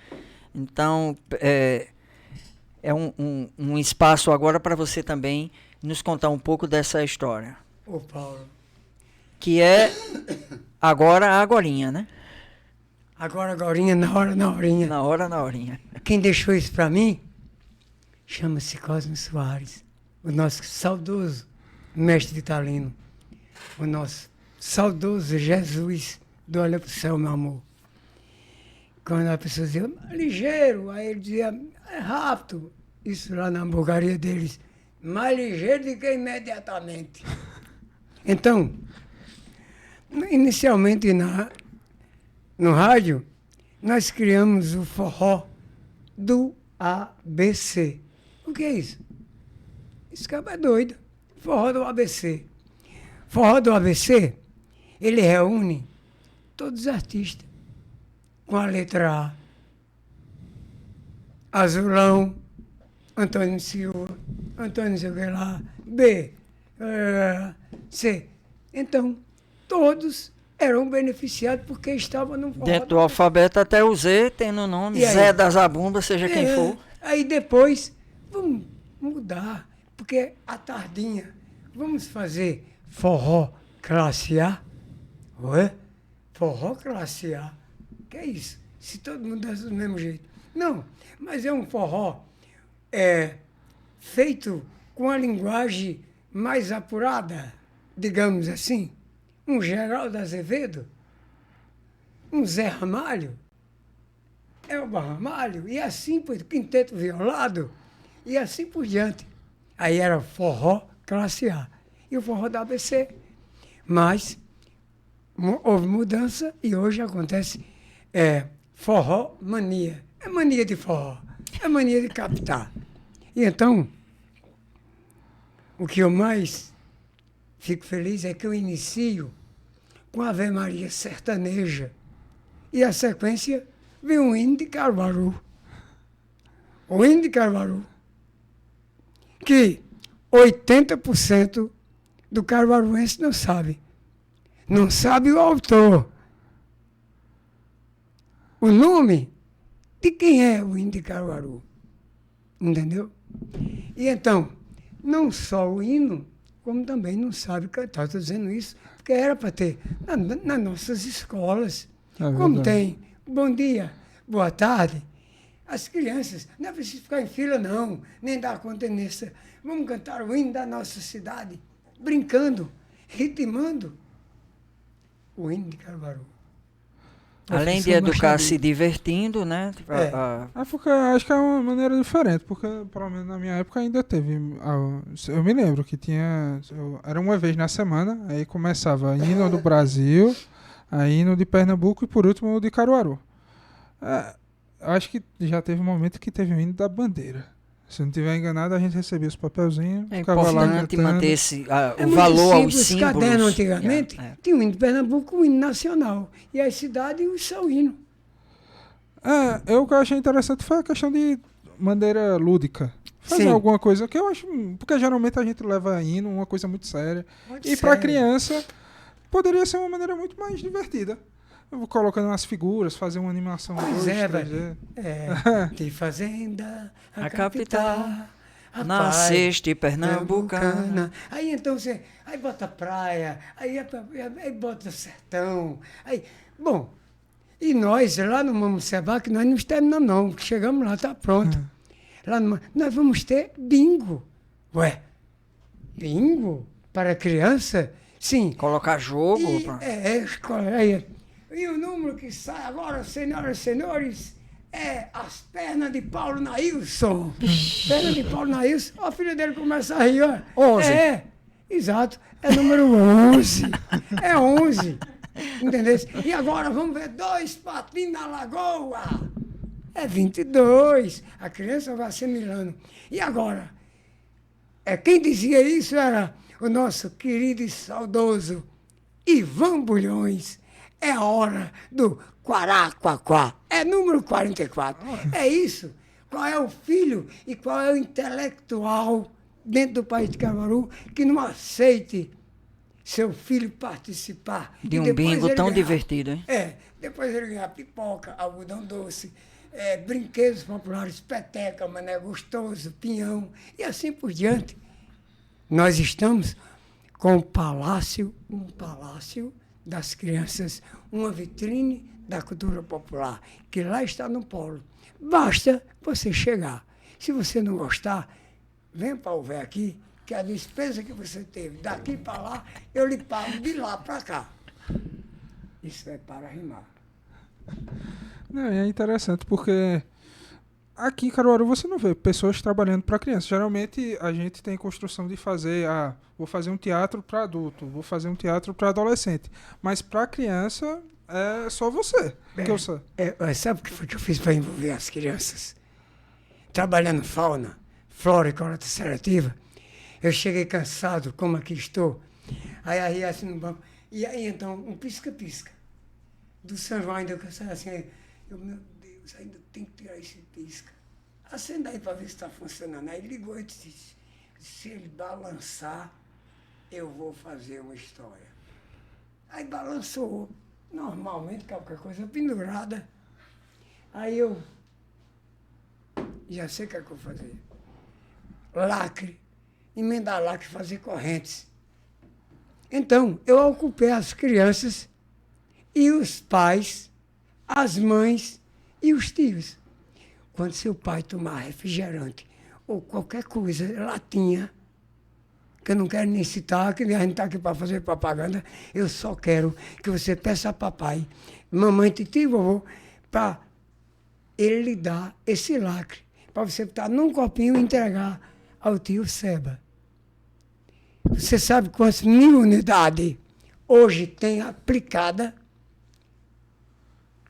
Então, é um espaço agora para você também nos contar um pouco dessa história. Ô, Paulo. Que é agora a agorinha, né? Agorinha, na horinha. Na hora, na horinha. Quem deixou isso para mim chama-se Cosme Soares, o nosso saudoso mestre Italino, o nosso saudoso Jesus do Olha pro Céu, meu amor. Quando a pessoa dizia, ligeiro, aí ele dizia, é rápido. Isso lá na hamburgueria deles, mais ligeiro do que imediatamente. Então, inicialmente no rádio, nós criamos o forró do ABC. O que é isso? Esse cara é doido. Forró do ABC. Forró do ABC, ele reúne todos os artistas com a letra A. Azulão, Antônio Silva, Antônio sei o que lá, B, C. Então, todos eram beneficiados porque estavam no forró. Dentro do alfabeto até o Z tem no nome, Zé da Zabumba, seja quem for. Aí depois, vamos mudar, porque à tardinha, vamos fazer forró classe A. Ué? Forró classe A. Que é isso? Se todo mundo dança do mesmo jeito. Não, mas é um forró feito com a linguagem mais apurada, digamos assim. Um Geraldo Azevedo, um Zé Ramalho, Elba Ramalho, e assim por Quinteto Violado, e assim por diante. Aí era forró classe A e o forró da ABC. Mas houve mudança e hoje acontece forró mania. É mania de forró, é mania de captar. E então, o que eu mais fico feliz é que eu inicio com a Ave Maria sertaneja. E a sequência vem um hino de Caruaru. O hino de Caruaru. Que 80% do caruaruense não sabe. Não sabe o autor. O nome de quem é o hino de Caruaru. Entendeu? E então, não só o hino, como também não sabe cantar. Estou dizendo isso porque era para ter nas nossas escolas. Como tem bom dia, boa tarde, as crianças não é preciso ficar em fila, não, nem dar continência. Vamos cantar o hino da nossa cidade, brincando, ritmando o hino de Caruaru. Além de educar se divertindo, né? Porque acho que é uma maneira diferente, porque pelo menos na minha época ainda teve. Eu me lembro que tinha. Era uma vez na semana, aí começava hino do Brasil, aí hino de Pernambuco e por último o de Caruaru. Acho que já teve um momento que teve o hino da bandeira. Se não estiver enganado, a gente recebia os papelzinhos. É ficava lá importante cantando. manter o valor aos Os símbolos. cadernos antigamente tinha o hino de Pernambuco, o hino nacional. E as cidades, o seu hino. O que eu achei interessante foi a questão de maneira lúdica. Fazer Sim. alguma coisa que eu acho. Porque geralmente a gente leva hino, uma coisa muito séria. Muito E para sério. criança, poderia ser uma maneira muito mais divertida. Eu vou colocando umas figuras, fazer uma animação. Pois velho. De fazenda, a capital, a Nasceste pernambucana. Aí então você, aí bota praia, aí bota sertão, aí, bom, e nós lá no Mamucebá, que nós não terminamos não, que chegamos lá, tá pronto. Lá nós vamos ter bingo. Ué, bingo para criança? Sim. Colocar jogo. E o número que sai agora, senhoras e senhores, é as pernas de Paulo Nailson. Pernas de Paulo Nailson. Ó, a filha dele começa a rir, ó. 11. Exato. É número 11. É 11. Entendeu? E agora vamos ver 2 patins na lagoa. É 22. A criança vai assimilando. E agora? Quem dizia isso era o nosso querido e saudoso Ivan Bulhões. É a hora do Quaraquaquá. É número 44. É isso. Qual é o filho e qual é o intelectual dentro do país de Caruaru que não aceite seu filho participar de um bingo tão divertido, hein? Depois ele ganhar pipoca, algodão doce, brinquedos populares, peteca, mané gostoso, pinhão e assim por diante. Nós estamos com um palácio das crianças, uma vitrine da cultura popular, que lá está no polo. Basta você chegar. Se você não gostar, vem para o ver aqui, que a despesa que você teve daqui para lá, eu lhe pago de lá para cá. Isso é para rimar. Não, é interessante porque aqui em Caruaru você não vê pessoas trabalhando para criança. Geralmente a gente tem construção de fazer, vou fazer um teatro para adulto, vou fazer um teatro para adolescente. Mas para criança é só você. Que eu sei. Sabe o que foi que eu fiz para envolver as crianças? Trabalhando fauna, flora e coleta seletiva, eu cheguei cansado, como aqui estou. Aí assim no banco. E aí então, um pisca-pisca. Do São João ainda cansado assim. Meu Deus, ainda tem que tirar esse pisca. Acenda aí para ver se está funcionando. Aí ligou e disse, se ele balançar, eu vou fazer uma história. Aí balançou, normalmente qualquer coisa pendurada. Aí eu já sei o que é que eu vou fazer. Lacre, emendar lacre, fazer correntes. Então, eu ocupei as crianças e os pais, as mães e os tios. Quando seu pai tomar refrigerante ou qualquer coisa, latinha, que eu não quero nem citar, que a gente está aqui para fazer propaganda, eu só quero que você peça a papai, mamãe, titi e vovô, para ele lhe dar esse lacre, para você botar num copinho e entregar ao tio Seba. Você sabe quantas 1000 unidades hoje tem aplicada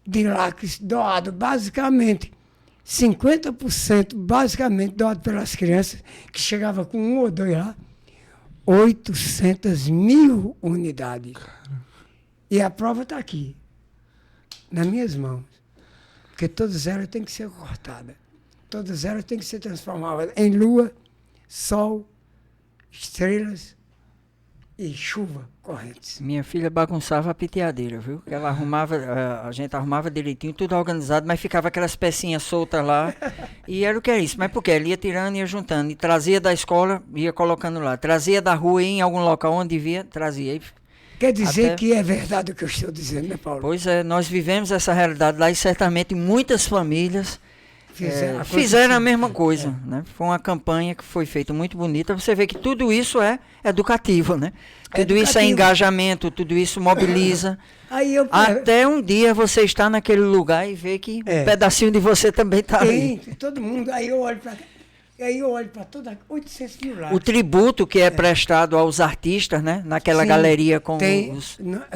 de lacres doado, basicamente 50% basicamente doado pelas crianças, que chegava com 1 ou 2 lá, 800.000 unidades. E a prova está aqui, nas minhas mãos. Porque todas elas têm que ser cortadas. Todas elas têm que ser transformadas em lua, sol, estrelas e chuva correntes. Minha filha bagunçava a piteadeira, viu? Ela arrumava, a gente arrumava direitinho, tudo organizado, mas ficava aquelas pecinhas soltas lá. E era o que é isso. Mas por quê? Ele ia tirando, ia juntando. E trazia da escola, ia colocando lá. Trazia da rua, ia em algum local onde via, trazia. Quer dizer que é verdade o que eu estou dizendo, né, Paulo? Pois é, nós vivemos essa realidade lá e certamente muitas famílias fizeram a mesma coisa, né? Foi uma campanha que foi feita muito bonita. Você vê que tudo isso é educativo, né? Tudo isso é engajamento, tudo isso mobiliza. Até um dia você está naquele lugar e vê que um pedacinho de você também está ali. Todo mundo. Aí eu olho para toda 800 mil lá. O tributo que é prestado aos artistas, né? Naquela galeria com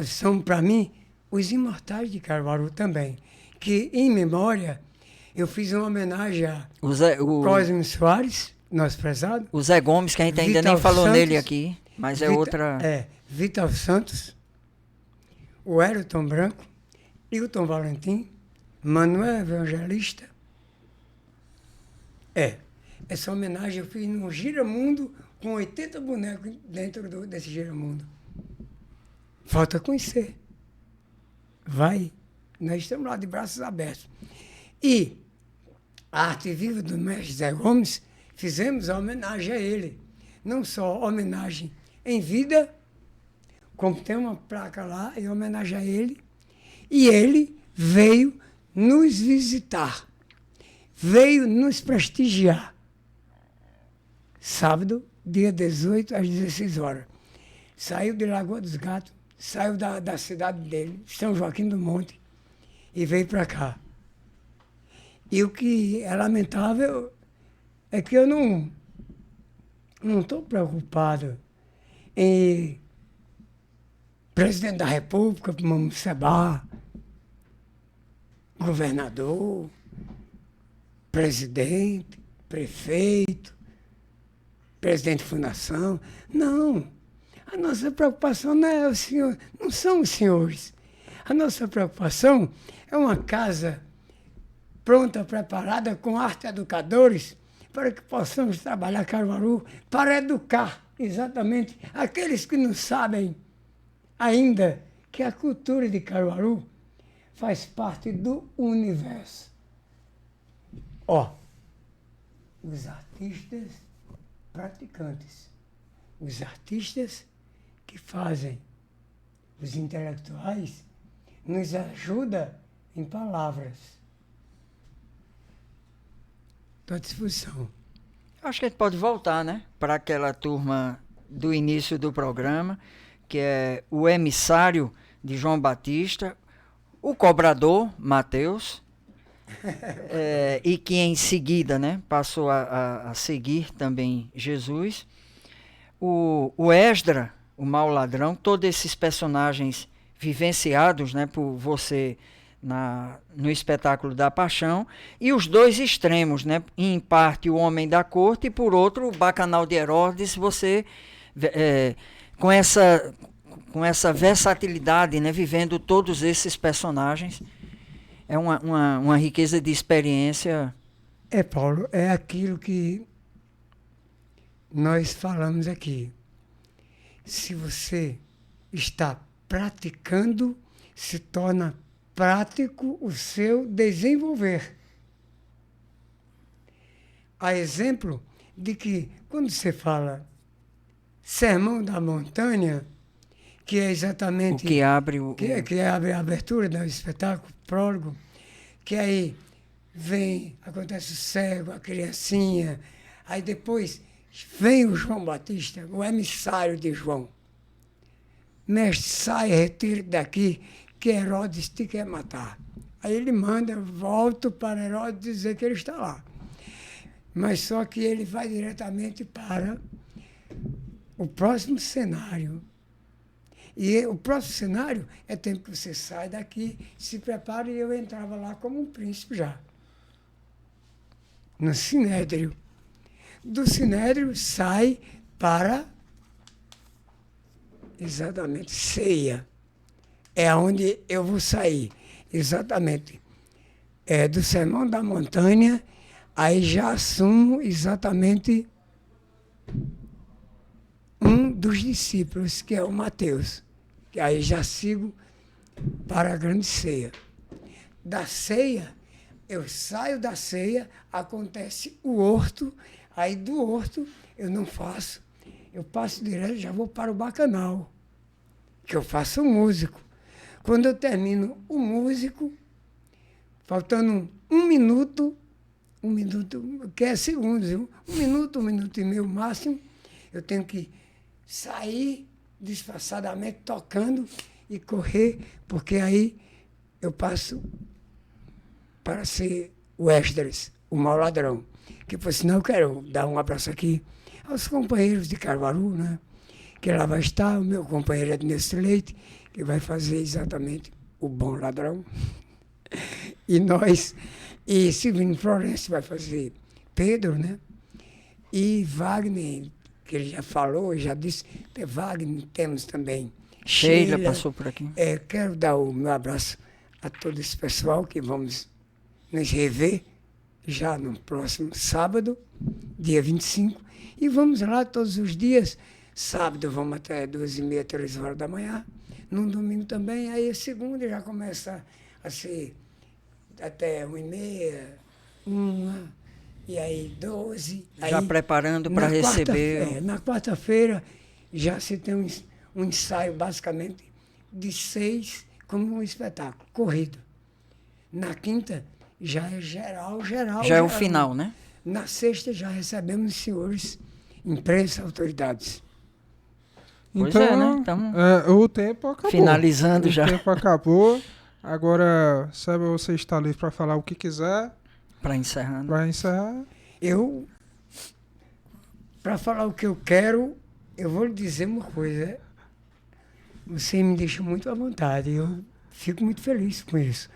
são, para mim, os imortais de Caruaru também. Que, em memória, eu fiz uma homenagem a Cosme Soares, nosso prezado. O Zé Gomes, que a gente ainda nem falou nele aqui, mas outra... Vital Santos, o Elton Branco, Hilton Valentim, Manuel Evangelista. Essa homenagem eu fiz num giramundo com 80 bonecos dentro desse giramundo. Falta conhecer. Vai. Nós estamos lá de braços abertos. E a Arte Viva do mestre Zé Gomes, fizemos a homenagem a ele. Não só homenagem em vida, como tem uma placa lá em homenagem a ele. E ele veio nos visitar, veio nos prestigiar. Sábado, dia 18, às 16 horas. Saiu de Lagoa dos Gatos, saiu da cidade dele, São Joaquim do Monte, e veio para cá. E o que é lamentável é que eu não estou preocupado em presidente da República, Mamsebá, governador, presidente, prefeito, presidente de fundação. Não. A nossa preocupação não é o senhor, não são os senhores. A nossa preocupação é uma casa pronta, preparada, com arte educadores, para que possamos trabalhar Caruaru para educar exatamente aqueles que não sabem ainda que a cultura de Caruaru faz parte do universo. Os artistas praticantes, os artistas que fazem, os intelectuais, nos ajudam em palavras. Estou à disposição. Acho que a gente pode voltar, né, para aquela turma do início do programa, que é o emissário de João Batista, o cobrador, Mateus, e que em seguida, né, passou a seguir também Jesus, o Esdra, o mau ladrão, todos esses personagens vivenciados, né, por você no espetáculo da Paixão, e os dois extremos, né, em parte o homem da corte e por outro o bacanal de Herodes, você com essa versatilidade, né, vivendo todos esses personagens, é uma riqueza de experiência. Paulo, é aquilo que nós falamos aqui. Se você está praticando, se torna prático o seu desenvolver. A exemplo de que, quando você fala Sermão da Montanha, que é exatamente... O que abre que abre a abertura do espetáculo, prólogo, que aí acontece o cego, a criancinha, aí depois vem o João Batista, o emissário de João. Mestre, sai, retire daqui, que Herodes te quer matar. Aí ele manda, volto para Herodes dizer que ele está lá. Mas só que ele vai diretamente para o próximo cenário. E o próximo cenário é tempo que você sai daqui, se prepare, e eu entrava lá como um príncipe já. No Sinédrio. Do Sinédrio sai para exatamente ceia. É onde eu vou sair. Exatamente. Do Sermão da Montanha, aí já assumo exatamente um dos discípulos, que é o Mateus. Que aí já sigo para a grande ceia. Da ceia, eu saio da ceia, acontece o horto, aí do horto eu não faço, eu passo direto, já vou para o bacanal, que eu faço músico. Quando eu termino o músico, faltando um minuto, que é segundos, um minuto e meio máximo, eu tenho que sair disfarçadamente tocando e correr, porque aí eu passo para ser o Esdras, o mau ladrão. Que por sinal eu quero dar um abraço aqui aos companheiros de Caruaru, né? Que lá vai estar o meu companheiro Ednilson Leite, que vai fazer exatamente o bom ladrão. E Silvino Florencio vai fazer Pedro, né? E Wagner, que ele já falou, já disse, Wagner, temos também Sheila passou por aqui. Quero dar o meu abraço a todo esse pessoal que vamos nos rever já no próximo sábado, dia 25, e vamos lá todos os dias. Sábado vamos até 2h30, 3h da manhã, no domingo também, aí a segunda já começa a ser até 1h30, 1h, e aí 12. Já aí, preparando para receber. Na quarta-feira já se tem um ensaio, basicamente, de 6, como um espetáculo, corrido. Na quinta já é geral. Já é o final, né? Na sexta já recebemos os senhores, imprensa, autoridades. Pois Então, né? Então, o tempo acabou. Finalizando já. O tempo acabou. Agora, Seba, você está livre para falar o que quiser. Para encerrar. Para encerrar. Para falar o que eu quero, eu vou lhe dizer uma coisa. Você me deixa muito à vontade. Eu fico muito feliz com isso.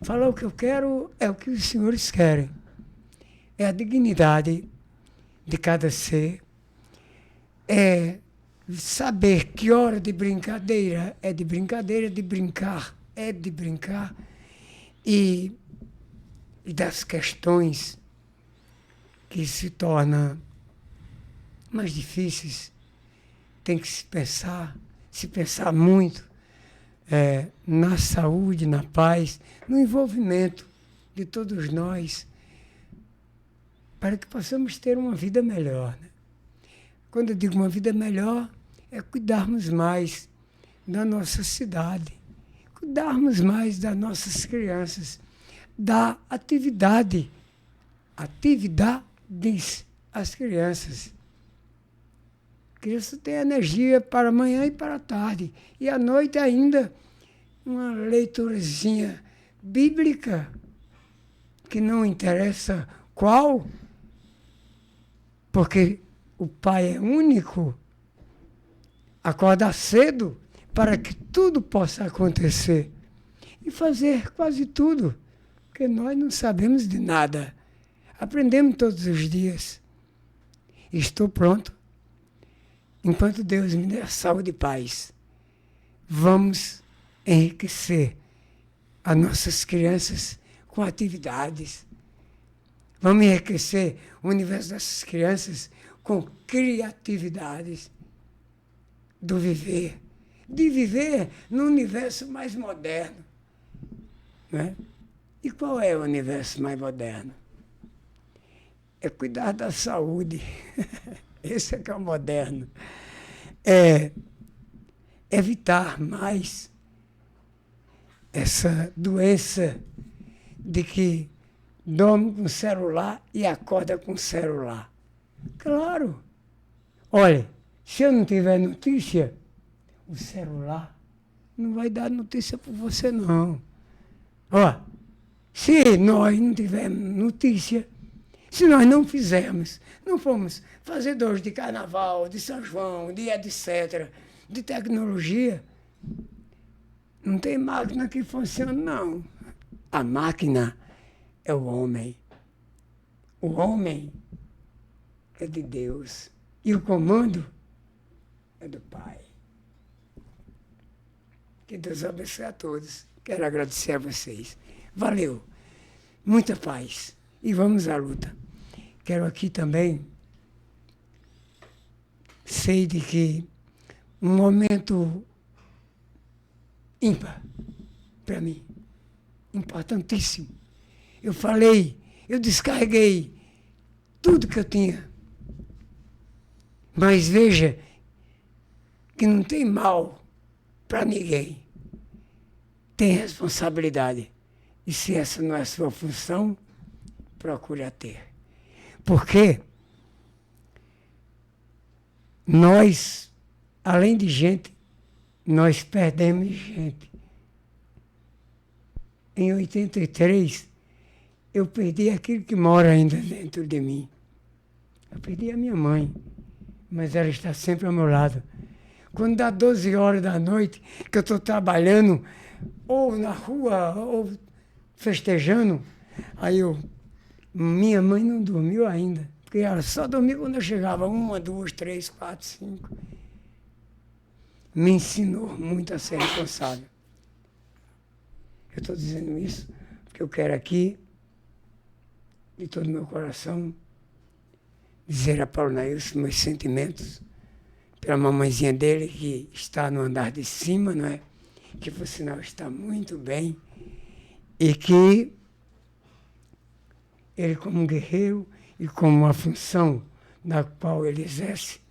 Falar o que eu quero é o que os senhores querem. É a dignidade de cada ser. É saber que hora de brincadeira é de brincadeira, de brincar é de brincar. E das questões que se tornam mais difíceis, tem que se pensar muito na saúde, na paz, no envolvimento de todos nós, para que possamos ter uma vida melhor. Né? Quando eu digo uma vida melhor, é cuidarmos mais da nossa cidade, cuidarmos mais das nossas crianças, da atividades às crianças. A criança tem energia para amanhã e para a tarde. E à noite ainda, uma leiturazinha bíblica, que não interessa qual, porque o Pai é único. Acordar cedo para que tudo possa acontecer. E fazer quase tudo, porque nós não sabemos de nada. Aprendemos todos os dias. Estou pronto. Enquanto Deus me der saúde e paz, vamos enriquecer as nossas crianças com atividades. Vamos enriquecer o universo dessas crianças com criatividades do viver. De viver num universo mais moderno. Né? E qual é o universo mais moderno? É cuidar da saúde. Esse é que é o moderno. É evitar mais essa doença de que dorme com o celular e acorda com o celular. Claro. Olha, se eu não tiver notícia, o celular não vai dar notícia para você, não. Ó, se nós não tivermos notícia, se nós não fizermos, não fomos fazedores de carnaval, de São João, de etc., de tecnologia, não tem máquina que funcione, não. A máquina é o homem. O homem é de Deus. E o comando é do Pai. Que Deus abençoe a todos. Quero agradecer a vocês. Valeu. Muita paz. E vamos à luta. Quero aqui também, sei de que um momento ímpar para mim, importantíssimo. Eu falei, eu descarreguei tudo que eu tinha. Mas veja que não tem mal para ninguém. Tem responsabilidade. E se essa não é a sua função, procure a ter. Porque nós, além de gente, nós perdemos gente. Em 83, eu perdi aquilo que mora ainda dentro de mim. Eu perdi a minha mãe, mas ela está sempre ao meu lado. Quando dá 12 horas da noite, que eu estou trabalhando, ou na rua, ou festejando, aí minha mãe não dormiu ainda, porque ela só dormia quando eu chegava, 1, 2, 3, 4, 5. Me ensinou muito a ser responsável. Eu estou dizendo isso porque eu quero aqui, de todo o meu coração, dizer a Paulo Nailson meus sentimentos pela mamãezinha dele, que está no andar de cima, não é? Que, por sinal, está muito bem, e que ele, como um guerreiro e como uma função na qual ele exerce,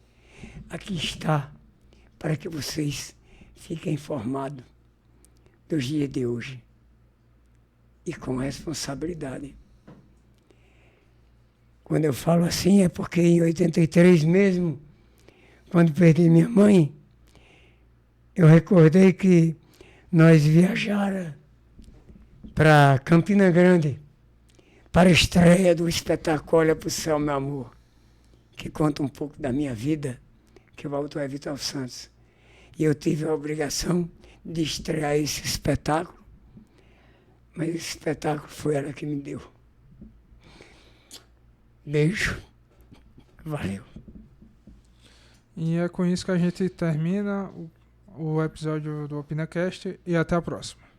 aqui está, para que vocês fiquem informados dos dias de hoje e com responsabilidade. Quando eu falo assim é porque em 83 mesmo, quando perdi minha mãe, eu recordei que nós viajara para Campina Grande para a estreia do espetáculo Olha pro Céu, Meu Amor, que conta um pouco da minha vida, que o autor é Vital Santos. E eu tive a obrigação de estrear esse espetáculo, mas esse espetáculo foi ela que me deu. Beijo. Valeu. E é com isso que a gente termina o episódio do OpinaCast e até a próxima.